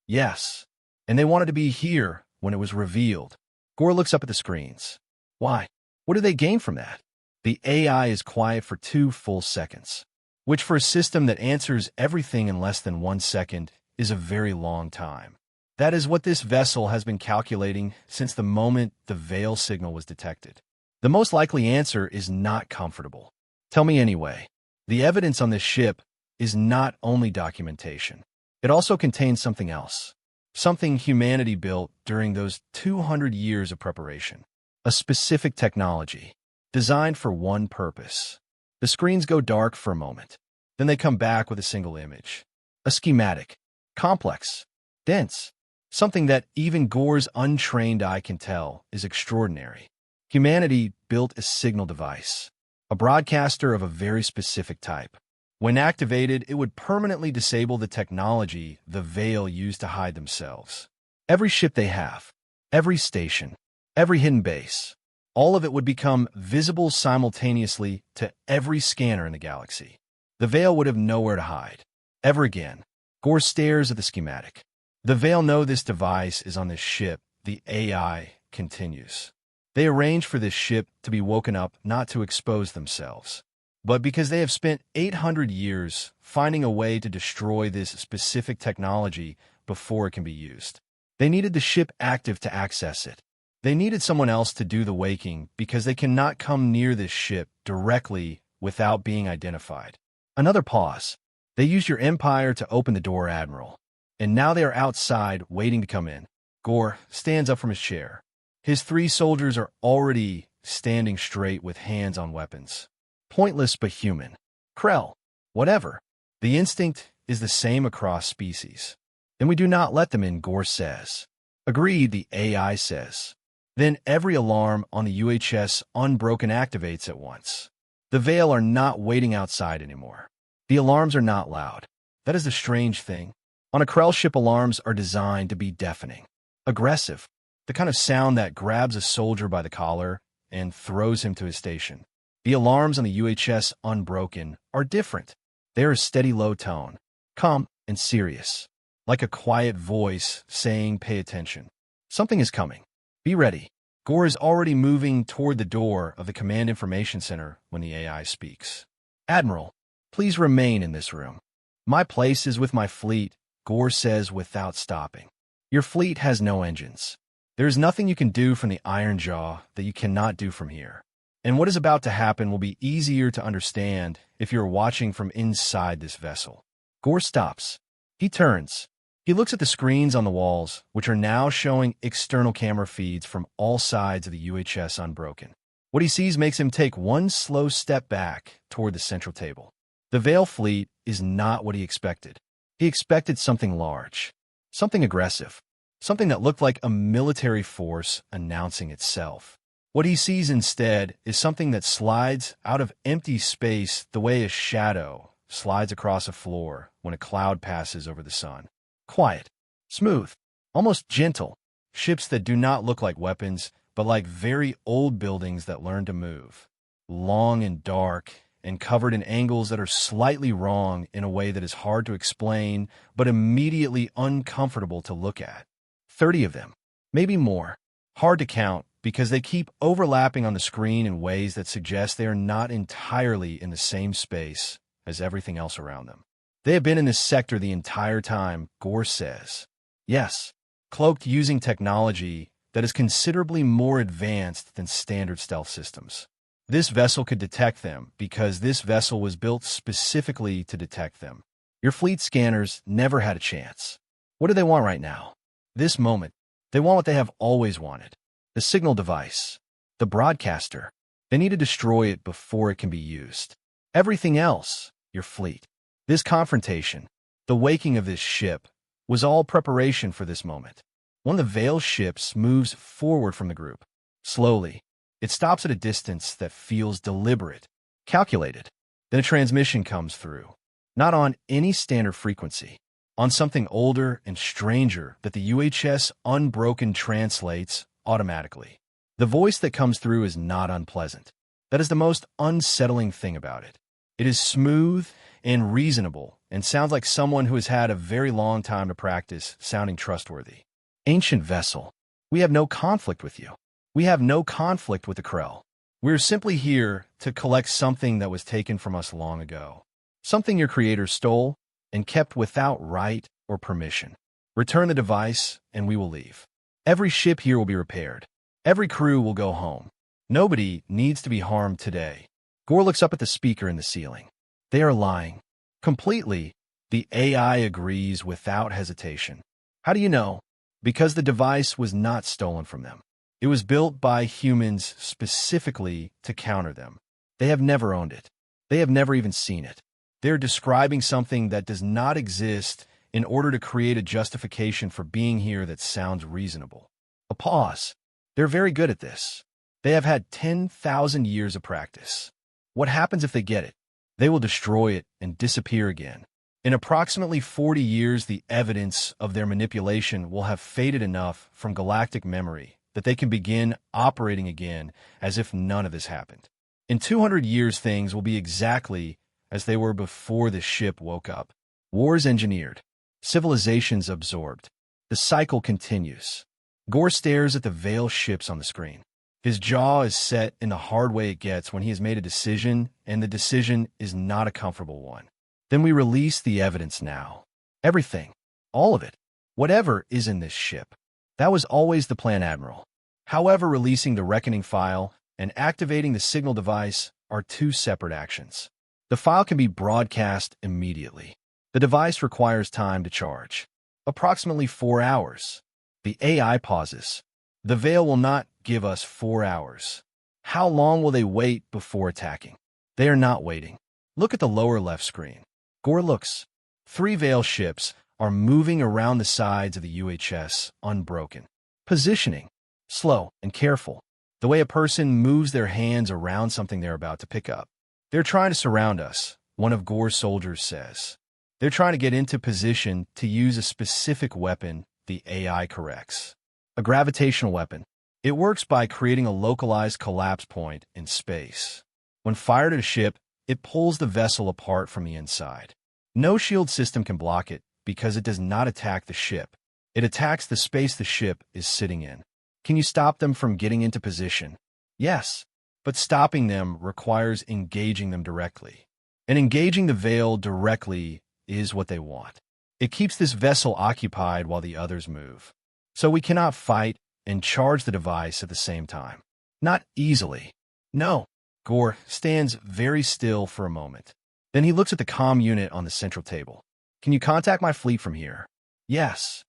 Yes, and they wanted to be here when it was revealed. Gore looks up at the screens. Why? What do they gain from that? The AI is quiet for 2 full seconds, which for a system that answers everything in less than 1 second is a very long time. That is what this vessel has been calculating since the moment the Veil signal was detected. The most likely answer is not comfortable. Tell me anyway. The evidence on this ship is not only documentation. It also contains something else. Something humanity built during those 200 years of preparation. A specific technology, designed for one purpose. The screens go dark for a moment. Then they come back with a single image. A schematic. Complex. Dense. Something that even Gore's untrained eye can tell is extraordinary. Humanity built a signal device. A broadcaster of a very specific type. When activated, it would permanently disable the technology the Veil used to hide themselves. Every ship they have, every station, every hidden base, all of it would become visible simultaneously to every scanner in the galaxy. The Veil would have nowhere to hide. Ever again. Gore stares at the schematic. The Veil know this device is on this ship. The AI continues. They arrange for this ship to be woken up not to expose themselves, but because they have spent 800 years finding a way to destroy this specific technology before it can be used. They needed the ship active to access it. They needed someone else to do the waking because they cannot come near this ship directly without being identified. Another pause. They used your empire to open the door, Admiral. And now they are outside waiting to come in. Gore stands up from his chair. His 3 soldiers are already standing straight with hands on weapons. Pointless but human. Krell. Whatever. The instinct is the same across species. Then we do not let them in, Gore says. Agreed, the AI says. Then every alarm on the UHS unbroken activates at once. The Veil are not waiting outside anymore. The alarms are not loud. That is the strange thing. On a Krell ship, alarms are designed to be deafening, aggressive, the kind of sound that grabs a soldier by the collar and throws him to his station. The alarms on the UHS Unbroken are different. They are a steady low tone, calm and serious, like a quiet voice saying, "Pay attention. Something is coming. Be ready." Gore is already moving toward the door of the Command Information Center when the AI speaks. "Admiral, please remain in this room. My place is with my fleet," Gore says without stopping. "Your fleet has no engines. There is nothing you can do from the Iron Jaw that you cannot do from here. And what is about to happen will be easier to understand if you're watching from inside this vessel." Gore stops. He turns. He looks at the screens on the walls, which are now showing external camera feeds from all sides of the UHS Unbroken. What he sees makes him take one slow step back toward the central table. The Veil fleet is not what he expected. He expected something large, something aggressive, something that looked like a military force announcing itself. What he sees instead is something that slides out of empty space the way a shadow slides across a floor when a cloud passes over the sun. Quiet, smooth, almost gentle. Ships that do not look like weapons, but like very old buildings that learn to move. Long and dark, and covered in angles that are slightly wrong in a way that is hard to explain, but immediately uncomfortable to look at. 30 of them, maybe more. Hard to count because they keep overlapping on the screen in ways that suggest they are not entirely in the same space as everything else around them. They have been in this sector the entire time, Gore says. Yes, cloaked using technology that is considerably more advanced than standard stealth systems. This vessel could detect them because this vessel was built specifically to detect them. Your fleet scanners never had a chance. What do they want right now? This moment, they want what they have always wanted. The signal device, the broadcaster. They need to destroy it before it can be used. Everything else, your fleet. This confrontation, the waking of this ship, was all preparation for this moment. One of the Veil ships moves forward from the group. Slowly, it stops at a distance that feels deliberate, calculated. Then a transmission comes through. Not on any standard frequency. On something older and stranger that the UHS Unbroken translates automatically. The voice that comes through is not unpleasant. That is the most unsettling thing about it. It is smooth and reasonable and sounds like someone who has had a very long time to practice sounding trustworthy. "Ancient vessel, we have no conflict with you. We have no conflict with the Krell. We're simply here to collect something that was taken from us long ago. Something your creators stole and kept without right or permission. Return the device and we will leave. Every ship here will be repaired. Every crew will go home. Nobody needs to be harmed today." Gore looks up at the speaker in the ceiling. They are lying. Completely, the AI agrees without hesitation. How do you know? Because the device was not stolen from them. It was built by humans specifically to counter them. They have never owned it. They have never even seen it. They are describing something that does not exist in order to create a justification for being here that sounds reasonable. A pause. They're very good at this. They have had 10,000 years of practice. What happens if they get it? They will destroy it and disappear again. In approximately 40 years, the evidence of their manipulation will have faded enough from galactic memory that they can begin operating again as if none of this happened. In 200 years, things will be exactly as they were before the ship woke up. Wars engineered. Civilizations absorbed. The cycle continues. Gore stares at the Veil ships on the screen. His jaw is set in the hard way it gets when he has made a decision, and the decision is not a comfortable one. Then we release the evidence now. Everything. All of it. Whatever is in this ship. That was always the plan, Admiral. However, releasing the reckoning file and activating the signal device are two separate actions. The file can be broadcast immediately. The device requires time to charge. Approximately 4 hours. The AI pauses. The Veil will not give us 4 hours. How long will they wait before attacking? They are not waiting. Look at the lower left screen. Gore looks. 3 Veil ships are moving around the sides of the UHS Unbroken. Positioning. Slow and careful. The way a person moves their hands around something they're about to pick up. They're trying to surround us, one of Gore's soldiers says. They're trying to get into position to use a specific weapon the AI corrects. A gravitational weapon. It works by creating a localized collapse point in space. When fired at a ship, it pulls the vessel apart from the inside. No shield system can block it because it does not attack the ship. It attacks the space the ship is sitting in. Can you stop them from getting into position? Yes, but stopping them requires engaging them directly. And engaging the veil directly is what they want. It keeps this vessel occupied while the others move. So we cannot fight and charge the device at the same time. Not easily. No. Gore stands very still for a moment. Then he looks at the comm unit on the central table. Can you contact my fleet from here? Yes.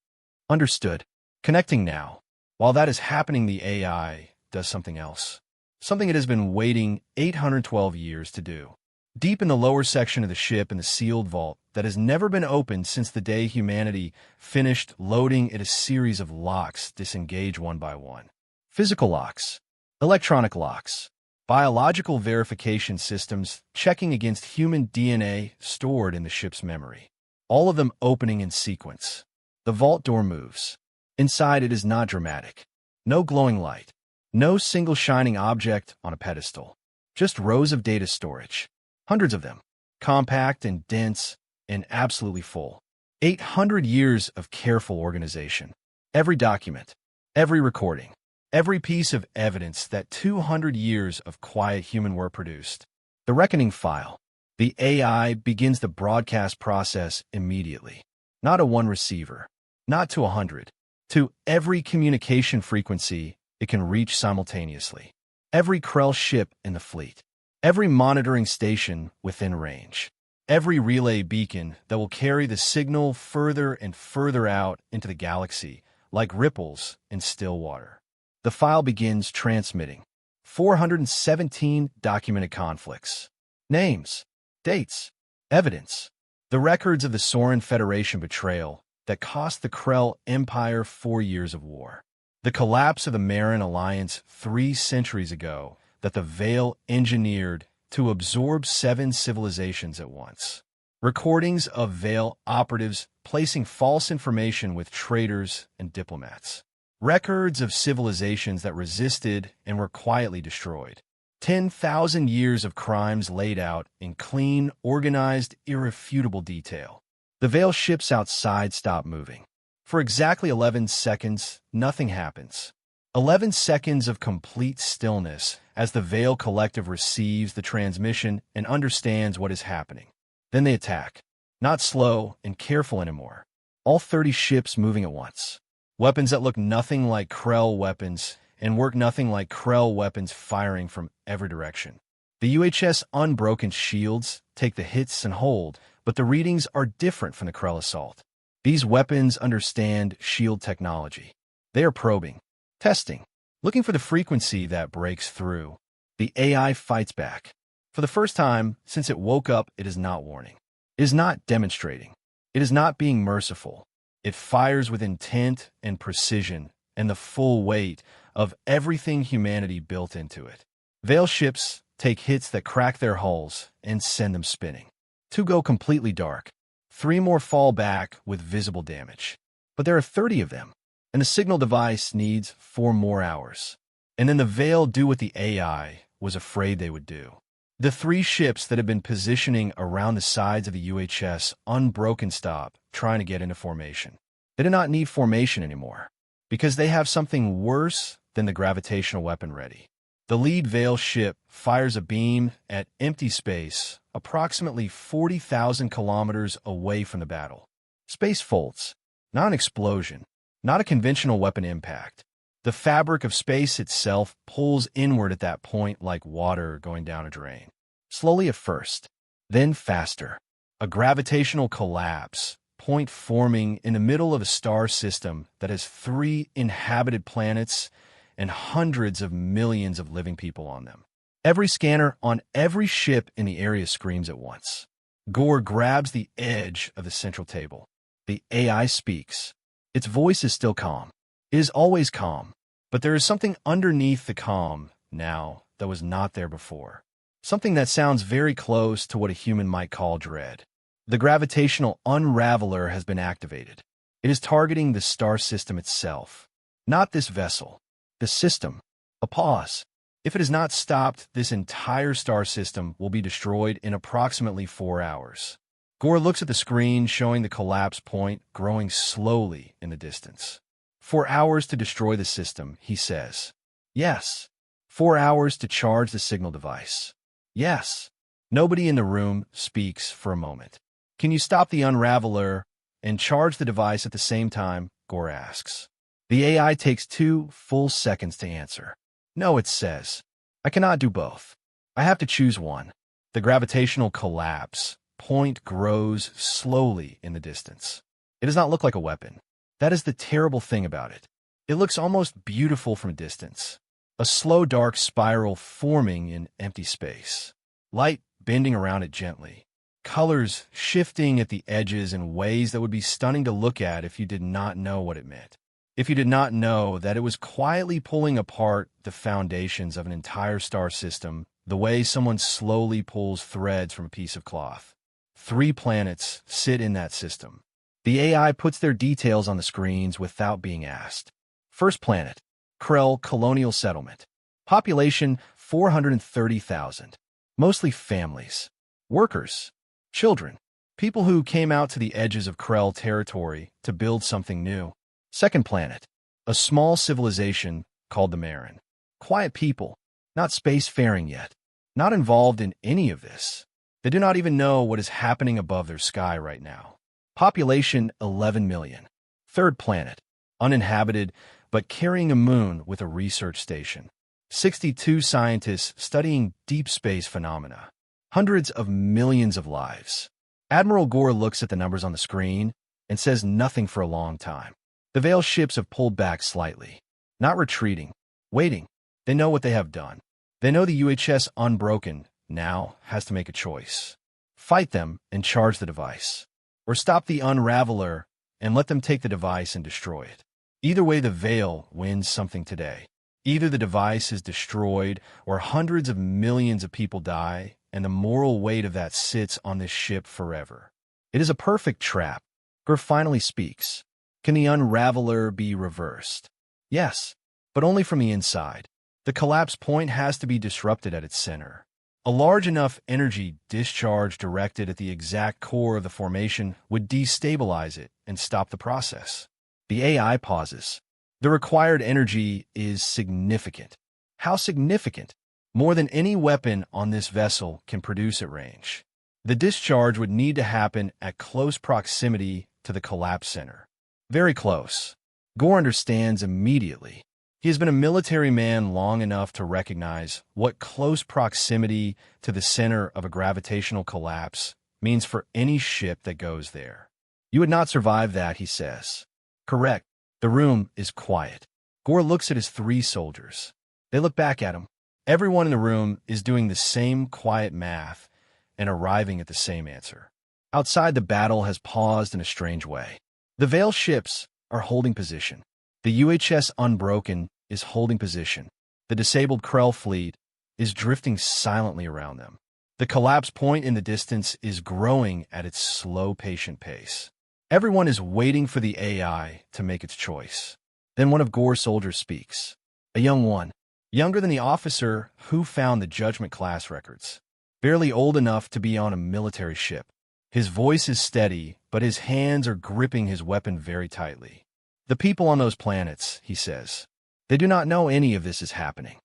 Understood. Connecting now. While that is happening, the AI does something else. Something it has been waiting 812 years to do. Deep in the lower section of the ship in the sealed vault that has never been opened since the day humanity finished loading it, a series of locks disengage one by one. Physical locks, electronic locks, biological verification systems checking against human DNA stored in the ship's memory. All of them opening in sequence. The vault door moves. Inside it is not dramatic. No glowing light. No single shining object on a pedestal. Just rows of data storage. Hundreds of them. Compact and dense and absolutely full. 800 years of careful organization. Every document, every recording, every piece of evidence that 200 years of quiet human work produced. The reckoning file. The AI begins the broadcast process immediately. Not a one receiver. Not to 100. To every communication frequency it can reach simultaneously. Every Krell ship in the fleet. Every monitoring station within range. Every relay beacon that will carry the signal further and further out into the galaxy, like ripples in still water. The file begins transmitting. 417 documented conflicts. Names, dates, evidence. The records of the Soren Federation betrayal that cost the Krell Empire 4 years of war. The collapse of the Marin Alliance 3 centuries ago that the Veil engineered to absorb 7 civilizations at once. Recordings of Veil operatives placing false information with traitors and diplomats. Records of civilizations that resisted and were quietly destroyed. 10,000 years of crimes laid out in clean, organized, irrefutable detail. The Veil ships outside stop moving. For exactly 11 seconds, nothing happens. 11 seconds of complete stillness as the Veil Collective receives the transmission and understands what is happening. Then they attack. Not slow and careful anymore. All 30 ships moving at once. Weapons that look nothing like Krell weapons and work nothing like Krell weapons firing from every direction. The UHS Unbroken shields take the hits and hold, but the readings are different from the Krell assault. These weapons understand shield technology. They are probing, testing, looking for the frequency that breaks through. The AI fights back. For the first time since it woke up, it is not warning. It is not demonstrating. It is not being merciful. It fires with intent and precision and the full weight of everything humanity built into it. Veil ships take hits that crack their hulls and send them spinning. 2 go completely dark. 3 more fall back with visible damage. But there are 30 of them, and the signal device needs 4 more hours. And then the Veil do what the AI was afraid they would do. The 3 ships that have been positioning around the sides of the UHS Unbroken stop, trying to get into formation. They do not need formation anymore, because they have something worse than the gravitational weapon ready. The lead Veil ship fires a beam at empty space, approximately 40,000 kilometers away from the battle. Space folds, not an explosion, not a conventional weapon impact. The fabric of space itself pulls inward at that point like water going down a drain. Slowly at first, then faster. A gravitational collapse, point forming in the middle of a star system that has 3 inhabited planets and hundreds of millions of living people on them. Every scanner on every ship in the area screams at once. Gore grabs the edge of the central table. The AI speaks. Its voice is still calm. It is always calm, but there is something underneath the calm now that was not there before. something that sounds very close to what a human might call dread. The gravitational unraveler has been activated. It is targeting the star system itself, not this vessel. The system. A pause. If it is not stopped, this entire star system will be destroyed in approximately 4 hours. Gore looks at the screen showing the collapse point growing slowly in the distance. 4 hours to destroy the system, he says. Yes. 4 hours to charge the signal device. Yes. Nobody in the room speaks for a moment. Can you stop the unraveler and charge the device at the same time? Gore asks. The AI takes 2 full seconds to answer. No, it says. I cannot do both. I have to choose one. The gravitational collapse point grows slowly in the distance. It does not look like a weapon. That is the terrible thing about it. It looks almost beautiful from a distance. A slow dark spiral forming in empty space. Light bending around it gently. Colors shifting at the edges in ways that would be stunning to look at if you did not know what it meant. If you did not know that it was quietly pulling apart the foundations of an entire star system, the way someone slowly pulls threads from a piece of cloth. 3 planets sit in that system. The AI puts their details on the screens without being asked. First planet, Krell Colonial Settlement. Population 430,000. Mostly families. Workers. Children. People who came out to the edges of Krell territory to build something new. Second planet. A small civilization called the Marin. Quiet people. Not spacefaring yet. Not involved in any of this. They do not even know what is happening above their sky right now. Population 11 million. Third planet. Uninhabited, but carrying a moon with a research station. 62 scientists studying deep space phenomena. Hundreds of millions of lives. Admiral Gore looks at the numbers on the screen and says nothing for a long time. The Veil ships have pulled back slightly. Not retreating. Waiting. They know what they have done. They know the UHS Unbroken now has to make a choice. Fight them and charge the device. Or stop the Unraveler and let them take the device and destroy it. Either way, the Veil wins something today. Either the device is destroyed or hundreds of millions of people die, and the moral weight of that sits on this ship forever. It is a perfect trap. Gore finally speaks. Can the Unraveler be reversed? Yes, but only from the inside. The collapse point has to be disrupted at its center. A large enough energy discharge directed at the exact core of the formation would destabilize it and stop the process. The AI pauses. The required energy is significant. How significant? More than any weapon on this vessel can produce at range. The discharge would need to happen at close proximity to the collapse center. Very close. Gore understands immediately. He has been a military man long enough to recognize what close proximity to the center of a gravitational collapse means for any ship that goes there. You would not survive that, he says. Correct. The room is quiet. Gore looks at his 3 soldiers. They look back at him. Everyone in the room is doing the same quiet math and arriving at the same answer. Outside, the battle has paused in a strange way. The Veil ships are holding position. The UHS Unbroken is holding position. The disabled Krell fleet is drifting silently around them. The collapse point in the distance is growing at its slow, patient pace. Everyone is waiting for the AI to make its choice. Then one of Gore's soldiers speaks. A young one. Younger than the officer who found the judgment class records. Barely old enough to be on a military ship. His voice is steady, but his hands are gripping his weapon very tightly. The people on those planets, he says. They do not know any of this is happening.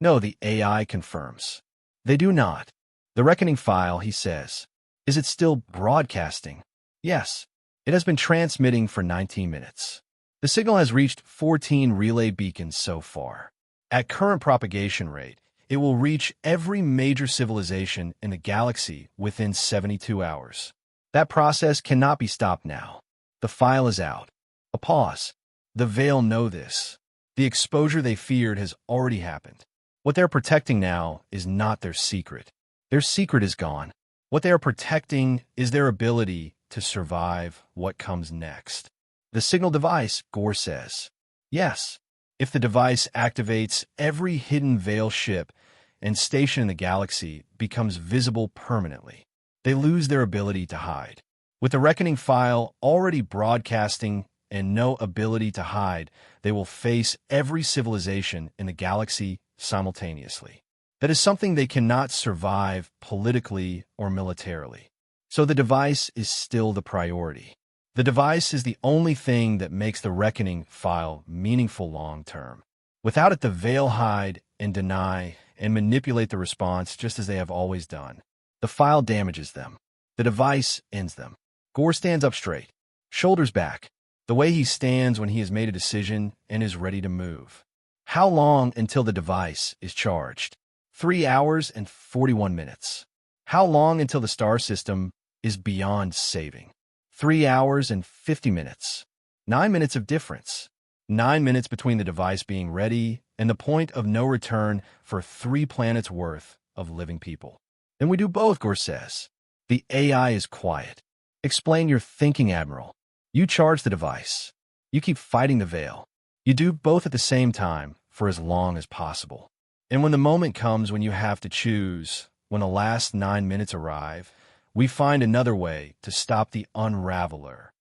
No, the AI confirms. They do not. The reckoning file, he says. Is it still broadcasting? Yes. It has been transmitting for 19 minutes. The signal has reached 14 relay beacons so far. At current propagation rate, it will reach every major civilization in the galaxy within 72 hours. That process cannot be stopped now. The file is out. A pause. The Veil know this. The exposure they feared has already happened. What they're protecting now is not their secret. Their secret is gone. What they are protecting is their ability to survive what comes next. The signal device, Gore says. Yes. If the device activates every hidden Veil ship and station in the galaxy becomes visible permanently. They lose their ability to hide. With the Reckoning file already broadcasting and no ability to hide, they will face every civilization in the galaxy simultaneously. That is something they cannot survive politically or militarily. So the device is still the priority. The device is the only thing that makes the Reckoning file meaningful long-term. Without it, the Veil hide and deny and manipulate the response just as they have always done. The file damages them. The device ends them. Gore stands up straight, shoulders back, the way he stands when he has made a decision and is ready to move. How long until the device is charged? 3 hours and 41 minutes. How long until the star system is beyond saving? 3 hours and 50 minutes. 9 minutes of difference. 9 minutes between the device being ready and the point of no return for 3 planets worth of living people. Then we do both, Gore says. The AI is quiet. Explain your thinking, Admiral. You charge the device. You keep fighting the Veil. You do both at the same time for as long as possible. And when the moment comes when you have to choose, when the last 9 minutes arrive, we find another way to stop the unraveler.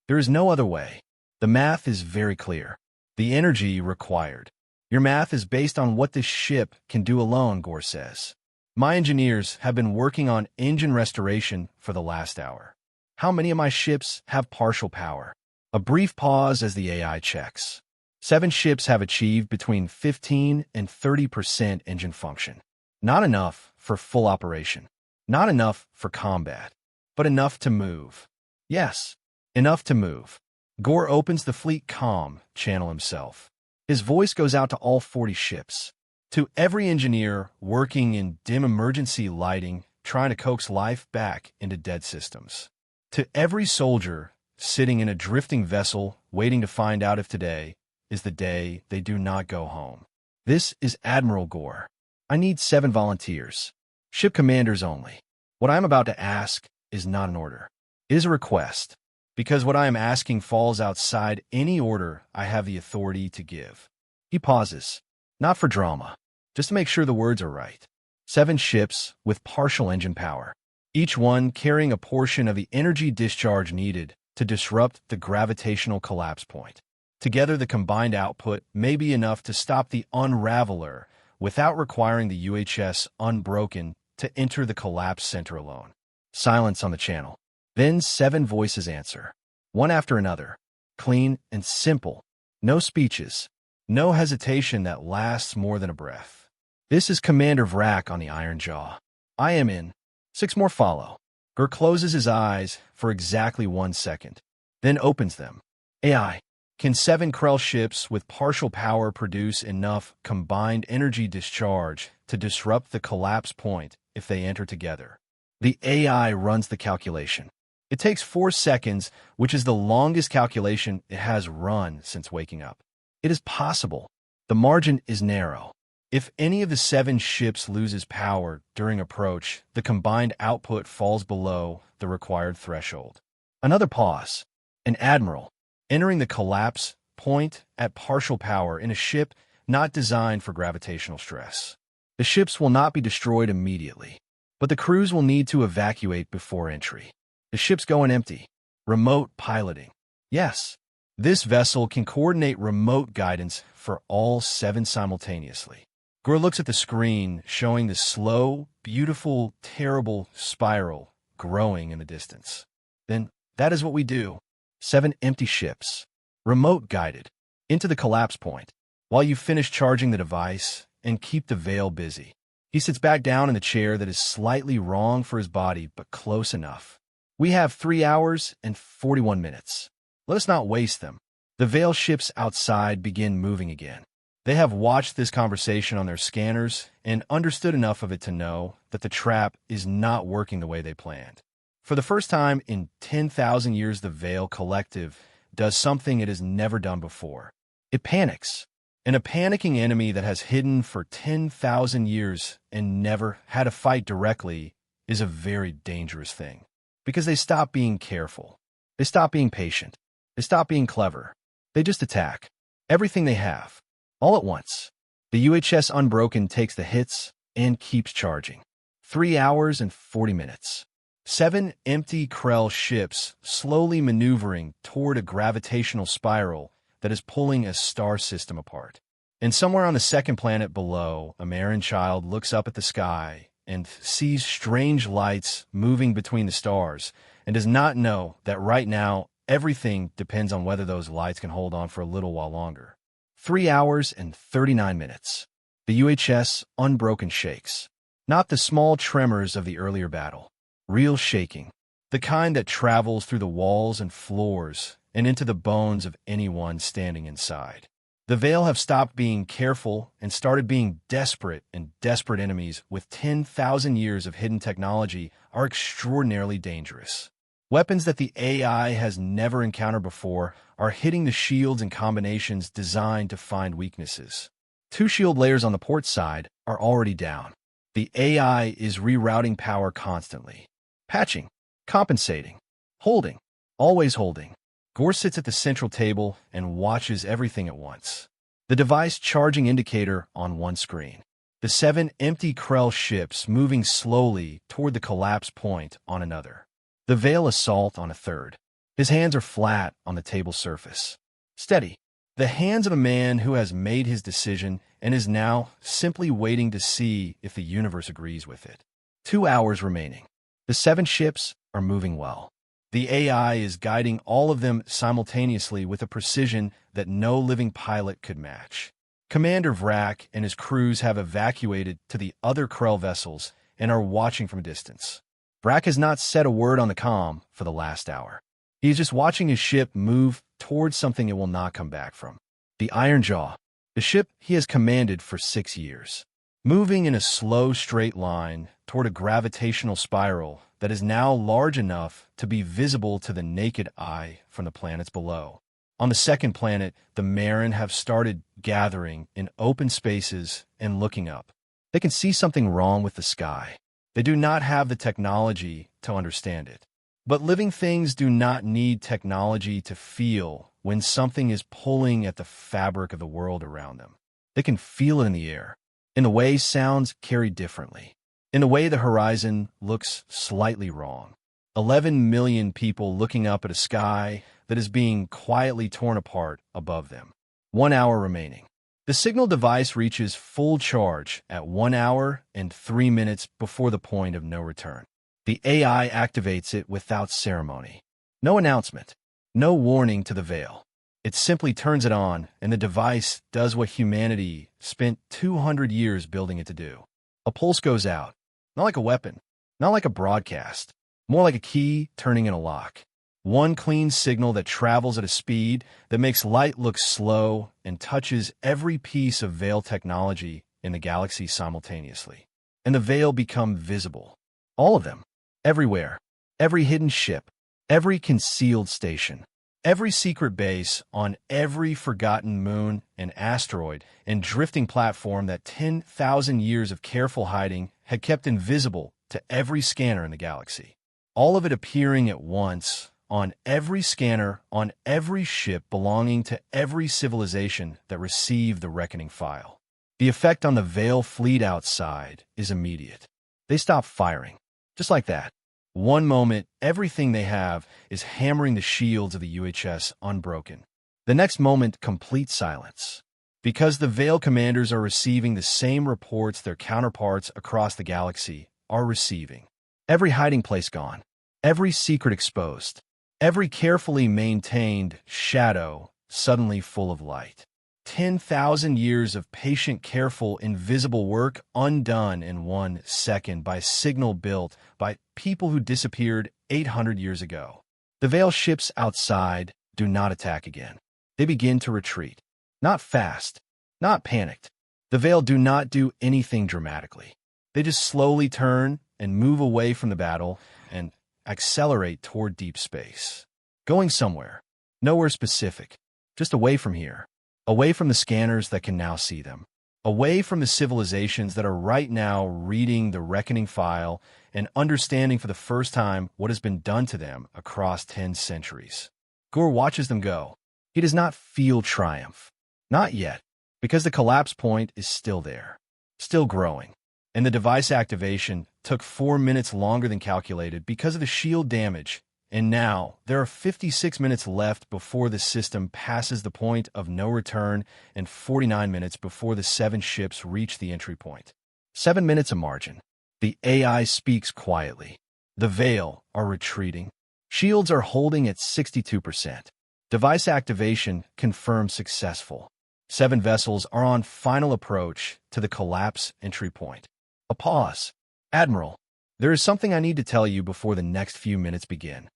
There is no other way. The math is very clear. The energy required. Your math is based on what this ship can do alone, Gore says. My engineers have been working on engine restoration for the last hour. How many of my ships have partial power? A brief pause as the AI checks. 7 ships have achieved between 15 and 30% engine function. Not enough for full operation. Not enough for combat. But enough to move. Yes, enough to move. Gore opens the fleet comm channel himself. His voice goes out to all 40 ships. To every engineer working in dim emergency lighting, trying to coax life back into dead systems. To every soldier sitting in a drifting vessel waiting to find out if today is the day they do not go home. This is Admiral Gore. I need 7 volunteers. Ship commanders only. What I am about to ask is not an order. It is a request, because what I am asking falls outside any order I have the authority to give. He pauses, not for drama, just to make sure the words are right. 7 ships with partial engine power, each one carrying a portion of the energy discharge needed to disrupt the gravitational collapse point. Together, the combined output may be enough to stop the unraveler without requiring the UHS Unbroken to enter the collapse center alone. Silence on the channel. Then 7 voices answer, one after another, clean and simple. No speeches, no hesitation that lasts more than a breath. This is Commander Vrak on the Iron Jaw. I am in. 6 more follow. Gur closes his eyes for exactly 1 second, then opens them. AI. Can 7 Krell ships with partial power produce enough combined energy discharge to disrupt the collapse point if they enter together? The AI runs the calculation. It takes 4 seconds, which is the longest calculation it has run since waking up. It is possible. The margin is narrow. If any of the 7 ships loses power during approach, the combined output falls below the required threshold. Another pause. An admiral entering the collapse point at partial power in a ship not designed for gravitational stress. The ships will not be destroyed immediately, but the crews will need to evacuate before entry. The ship's going empty. Remote piloting. Yes, this vessel can coordinate remote guidance for all 7 simultaneously. Gore looks at the screen, showing the slow, beautiful, terrible spiral growing in the distance. Then, that is what we do. 7 empty ships, remote-guided, into the collapse point, while you finish charging the device and keep the Veil busy. He sits back down in the chair that is slightly wrong for his body, but close enough. We have 3 hours and 41 minutes. Let us not waste them. The Veil ships outside begin moving again. They have watched this conversation on their scanners and understood enough of it to know that the trap is not working the way they planned. For the first time in 10,000 years, the Veil Collective does something it has never done before. It panics. And a panicking enemy that has hidden for 10,000 years and never had to fight directly is a very dangerous thing. Because they stop being careful. They stop being patient. They stop being clever. They just attack. Everything they have. All at once. The UHS Unbroken takes the hits, and keeps charging. 3 hours and 40 minutes. 7 empty Krell ships slowly maneuvering toward a gravitational spiral that is pulling a star system apart. And somewhere on the second planet below, a Marin child looks up at the sky and sees strange lights moving between the stars and does not know that right now everything depends on whether those lights can hold on for a little while longer. 3 hours and 39 minutes. The UHS unbroken shakes. Not the small tremors of the earlier battle. Real shaking. The kind that travels through the walls and floors and into the bones of anyone standing inside. The Veil have stopped being careful and started being desperate, and desperate enemies with 10,000 years of hidden technology are extraordinarily dangerous. Weapons that the AI has never encountered before are hitting the shields in combinations designed to find weaknesses. 2 shield layers on the port side are already down. The AI is rerouting power constantly. Patching, compensating, holding, always holding. Gore sits at the central table and watches everything at once. The device charging indicator on one screen. The 7 empty Krell ships moving slowly toward the collapse point on another. The Veil assault on a third. His hands are flat on the table surface. Steady. The hands of a man who has made his decision and is now simply waiting to see if the universe agrees with it. 2 hours remaining. The 7 ships are moving well. The AI is guiding all of them simultaneously with a precision that no living pilot could match. Commander Vrak and his crews have evacuated to the other Krell vessels and are watching from a distance. Vrak has not said a word on the comm for the last hour. He is just watching his ship move towards something it will not come back from. The Iron Jaw, the ship he has commanded for 6 years. Moving in a slow straight line toward a gravitational spiral that is now large enough to be visible to the naked eye from the planets below. On the second planet, the Marin have started gathering in open spaces and looking up. They can see something wrong with the sky. They do not have the technology to understand it. But living things do not need technology to feel when something is pulling at the fabric of the world around them. They can feel it in the air, in the way sounds carry differently, in the way the horizon looks slightly wrong. 11 million people looking up at a sky that is being quietly torn apart above them. 1 hour remaining. The signal device reaches full charge at 1 hour and 3 minutes before the point of no return. The AI activates it without ceremony. No announcement, no warning to the Veil. It simply turns it on, and the device does what humanity spent 200 years building it to do. A pulse goes out, not like a weapon, not like a broadcast, more like a key turning in a lock. One clean signal that travels at a speed that makes light look slow and touches every piece of Veil technology in the galaxy simultaneously. And the Veil become visible. All of them. Everywhere. Every hidden ship. Every concealed station. Every secret base on every forgotten moon and asteroid and drifting platform that 10,000 years of careful hiding had kept invisible to every scanner in the galaxy. All of it appearing at once on every scanner, on every ship belonging to every civilization that received the reckoning file. The effect on the Veil fleet outside is immediate. They stop firing. Just like that. One moment, everything they have is hammering the shields of the UHS unbroken. The next moment, complete silence. Because the Veil commanders are receiving the same reports their counterparts across the galaxy are receiving. Every hiding place gone. Every secret exposed. Every carefully maintained shadow suddenly full of light. 10,000 years of patient, careful, invisible work undone in 1 second by signal built by people who disappeared 800 years ago. The Veil ships outside do not attack again. They begin to retreat. Not fast, not panicked. The Veil do not do anything dramatically. They just slowly turn and move away from the battle and accelerate toward deep space. Going somewhere. Nowhere specific. Just away from here. Away from the scanners that can now see them. Away from the civilizations that are right now reading the reckoning file and understanding for the first time what has been done to them across 10 centuries. Gore watches them go. He does not feel triumph. Not yet, because the collapse point is still there. Still growing. and the device activation took 4 minutes longer than calculated because of the shield damage. And now, there are 56 minutes left before the system passes the point of no return and 49 minutes before the 7 ships reach the entry point. 7 minutes of margin. The AI speaks quietly. The Veil are retreating. Shields are holding at 62%. Device activation confirmed successful. 7 vessels are on final approach to the collapse entry point. A pause. Admiral, there is something I need to tell you before the next few minutes begin.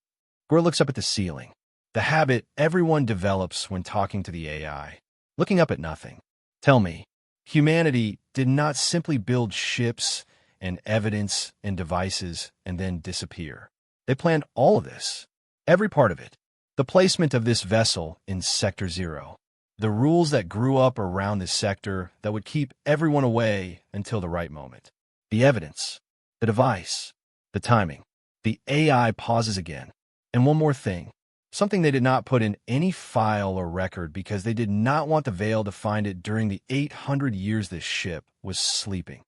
Gore looks up at the ceiling. The habit everyone develops when talking to the AI. Looking up at nothing. Tell me, humanity did not simply build ships and evidence and devices and then disappear. They planned all of this. Every part of it. The placement of this vessel in Sector 0. The rules that grew up around this sector that would keep everyone away until the right moment. The evidence. The device. The timing. The AI pauses again. And one more thing, something they did not put in any file or record because they did not want the Veil to find it during the 800 years this ship was sleeping.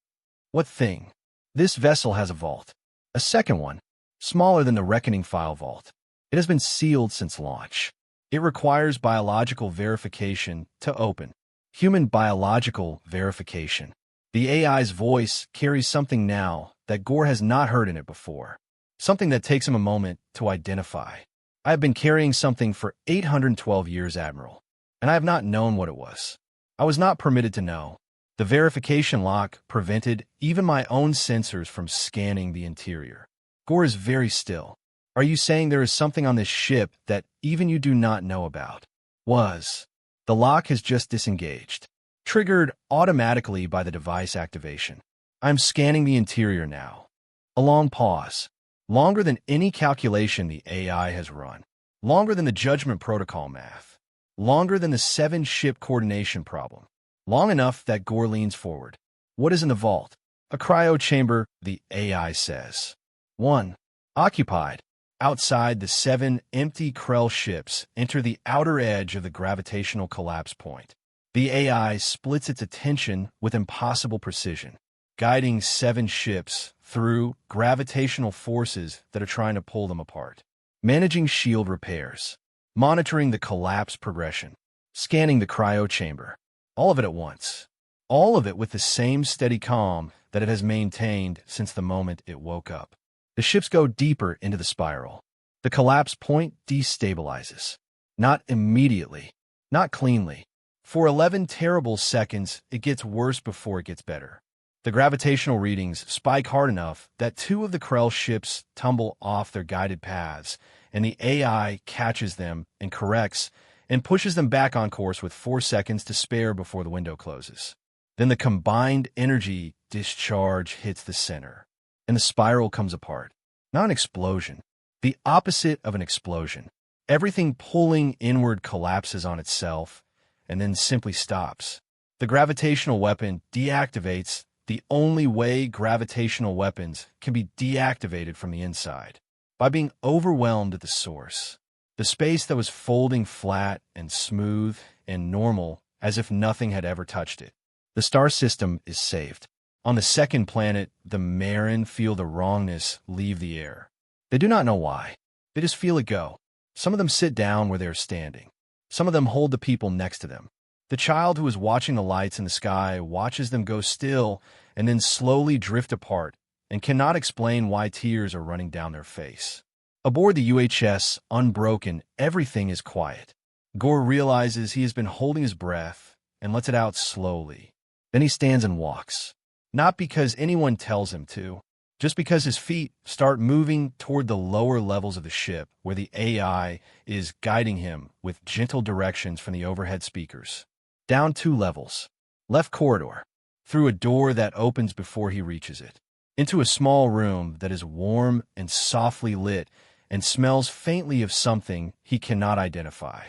What thing? This vessel has a vault. A second one, smaller than the Reckoning File vault. It has been sealed since launch. It requires biological verification to open. Human biological verification. The AI's voice carries something now that Gore has not heard in it before. Something that takes him a moment to identify. I have been carrying something for 812 years, Admiral, and I have not known what it was. I was not permitted to know. The verification lock prevented even my own sensors from scanning the interior. Gore is very still. Are you saying there is something on this ship that even you do not know about? The lock has just disengaged, triggered automatically by the device activation. I'm scanning the interior now. A long pause. Longer than any calculation the AI has run. Longer than the judgment protocol math. Longer than the 7-ship coordination problem. Long enough that Gore leans forward. What is in the vault? A cryo chamber, the AI says. 1. Occupied. Outside, the 7 empty Krell ships enter the outer edge of the gravitational collapse point. The AI splits its attention with impossible precision, guiding 7 ships through gravitational forces that are trying to pull them apart. Managing shield repairs. Monitoring the collapse progression. Scanning the cryo chamber. All of it at once. All of it with the same steady calm that it has maintained since the moment it woke up. The ships go deeper into the spiral. The collapse point destabilizes. Not immediately. Not cleanly. For 11 terrible seconds, it gets worse before it gets better. The gravitational readings spike hard enough that 2 of the Krell ships tumble off their guided paths, and the AI catches them and corrects and pushes them back on course with 4 seconds to spare before the window closes. Then the combined energy discharge hits the center, and the spiral comes apart. Not an explosion. The opposite of an explosion. Everything pulling inward collapses on itself and then simply stops. The gravitational weapon deactivates the only way gravitational weapons can be deactivated from the inside, by being overwhelmed at the source. The space that was folding flat and smooth and normal as if nothing had ever touched it. The star system is saved. On the second planet, the Marin feel the wrongness leave the air. They do not know why. They just feel it go. Some of them sit down where they are standing. Some of them hold the people next to them. The child who is watching the lights in the sky watches them go still and then slowly drift apart and cannot explain why tears are running down their face. Aboard the UHS Unbroken, everything is quiet. Gore realizes he has been holding his breath and lets it out slowly. Then he stands and walks. Not because anyone tells him to, just because his feet start moving toward the lower levels of the ship where the AI is guiding him with gentle directions from the overhead speakers. Down 2 levels. Left corridor. Through a door that opens before he reaches it. Into a small room that is warm and softly lit and smells faintly of something he cannot identify.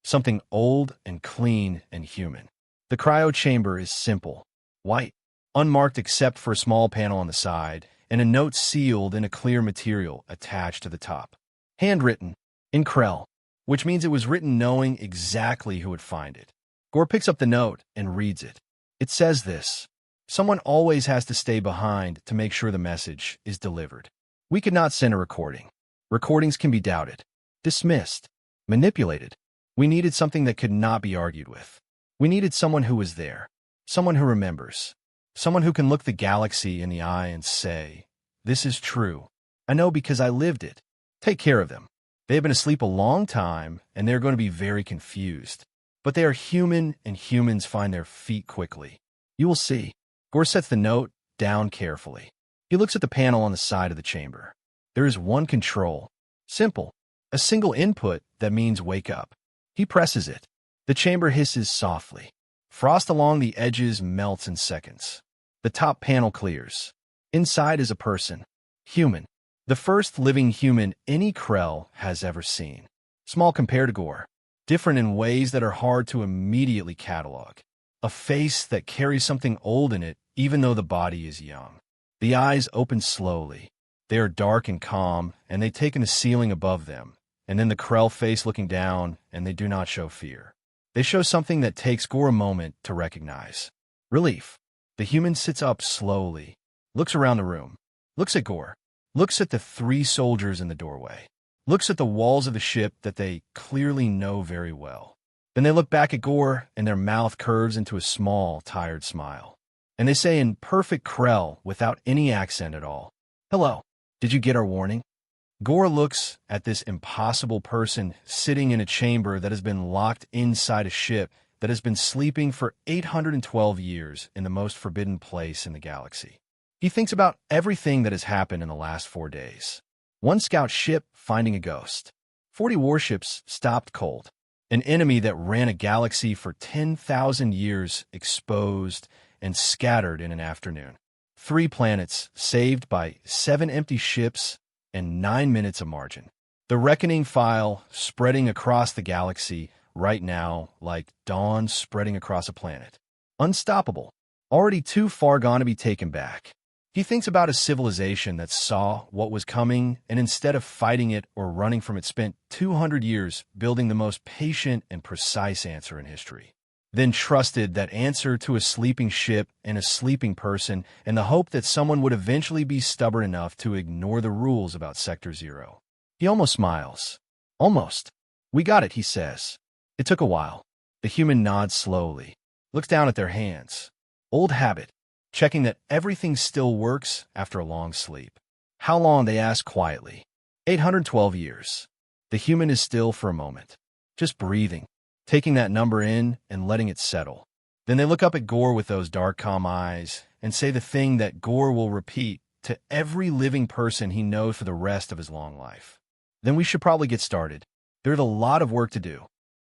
Something old and clean and human. The cryo chamber is simple. White. Unmarked except for a small panel on the side and a note sealed in a clear material attached to the top. Handwritten. In Krell. Which means it was written knowing exactly who would find it. Gore picks up the note and reads it. It says this: Someone always has to stay behind to make sure the message is delivered. We could not send a recording. Recordings can be doubted, dismissed, manipulated. We needed something that could not be argued with. We needed someone who was there, someone who remembers, someone who can look the galaxy in the eye and say, "This is true. I know because I lived it." Take care of them. They have been asleep a long time, and they're going to be very confused. But they are human, and humans find their feet quickly. You will see. Gore sets the note down carefully. He looks at the panel on the side of the chamber. There is one control. Simple. A single input that means wake up. He presses it. The chamber hisses softly. Frost along the edges melts in seconds. The top panel clears. Inside is a person. Human. The first living human any Krell has ever seen. Small compared to Gore. Different in ways that are hard to immediately catalog. A face that carries something old in it, even though the body is young. The eyes open slowly. They are dark and calm, and they take in the ceiling above them, and then the Krell face looking down, and they do not show fear. They show something that takes Gore a moment to recognize. Relief. The human sits up slowly, looks around the room, looks at Gore, looks at the 3 soldiers in the doorway, looks at the walls of the ship that they clearly know very well. Then they look back at Gore, and their mouth curves into a small, tired smile. And they say in perfect Krell, without any accent at all, "Hello, did you get our warning?" Gore looks at this impossible person sitting in a chamber that has been locked inside a ship that has been sleeping for 812 years in the most forbidden place in the galaxy. He thinks about everything that has happened in the last 4 days. 1 scout ship finding a ghost. 40 warships stopped cold. An enemy that ran a galaxy for 10,000 years exposed and scattered in an afternoon. 3 planets saved by 7 empty ships and 9 minutes of margin. The reckoning file spreading across the galaxy right now like dawn spreading across a planet. Unstoppable. Already too far gone to be taken back. He thinks about a civilization that saw what was coming and instead of fighting it or running from it spent 200 years building the most patient and precise answer in history. Then trusted that answer to a sleeping ship and a sleeping person in the hope that someone would eventually be stubborn enough to ignore the rules about Sector Zero. He almost smiles. Almost. "We got it," he says. It took a while. The human nods slowly, looks down at their hands. Old habit. Checking that everything still works after a long sleep. How long, they ask quietly. 812 years. The human is still for a moment, just breathing, taking that number in and letting it settle. Then they look up at Gore with those dark, calm eyes and say the thing that Gore will repeat to every living person he knows for the rest of his long life. "Then we should probably get started. There's a lot of work to do."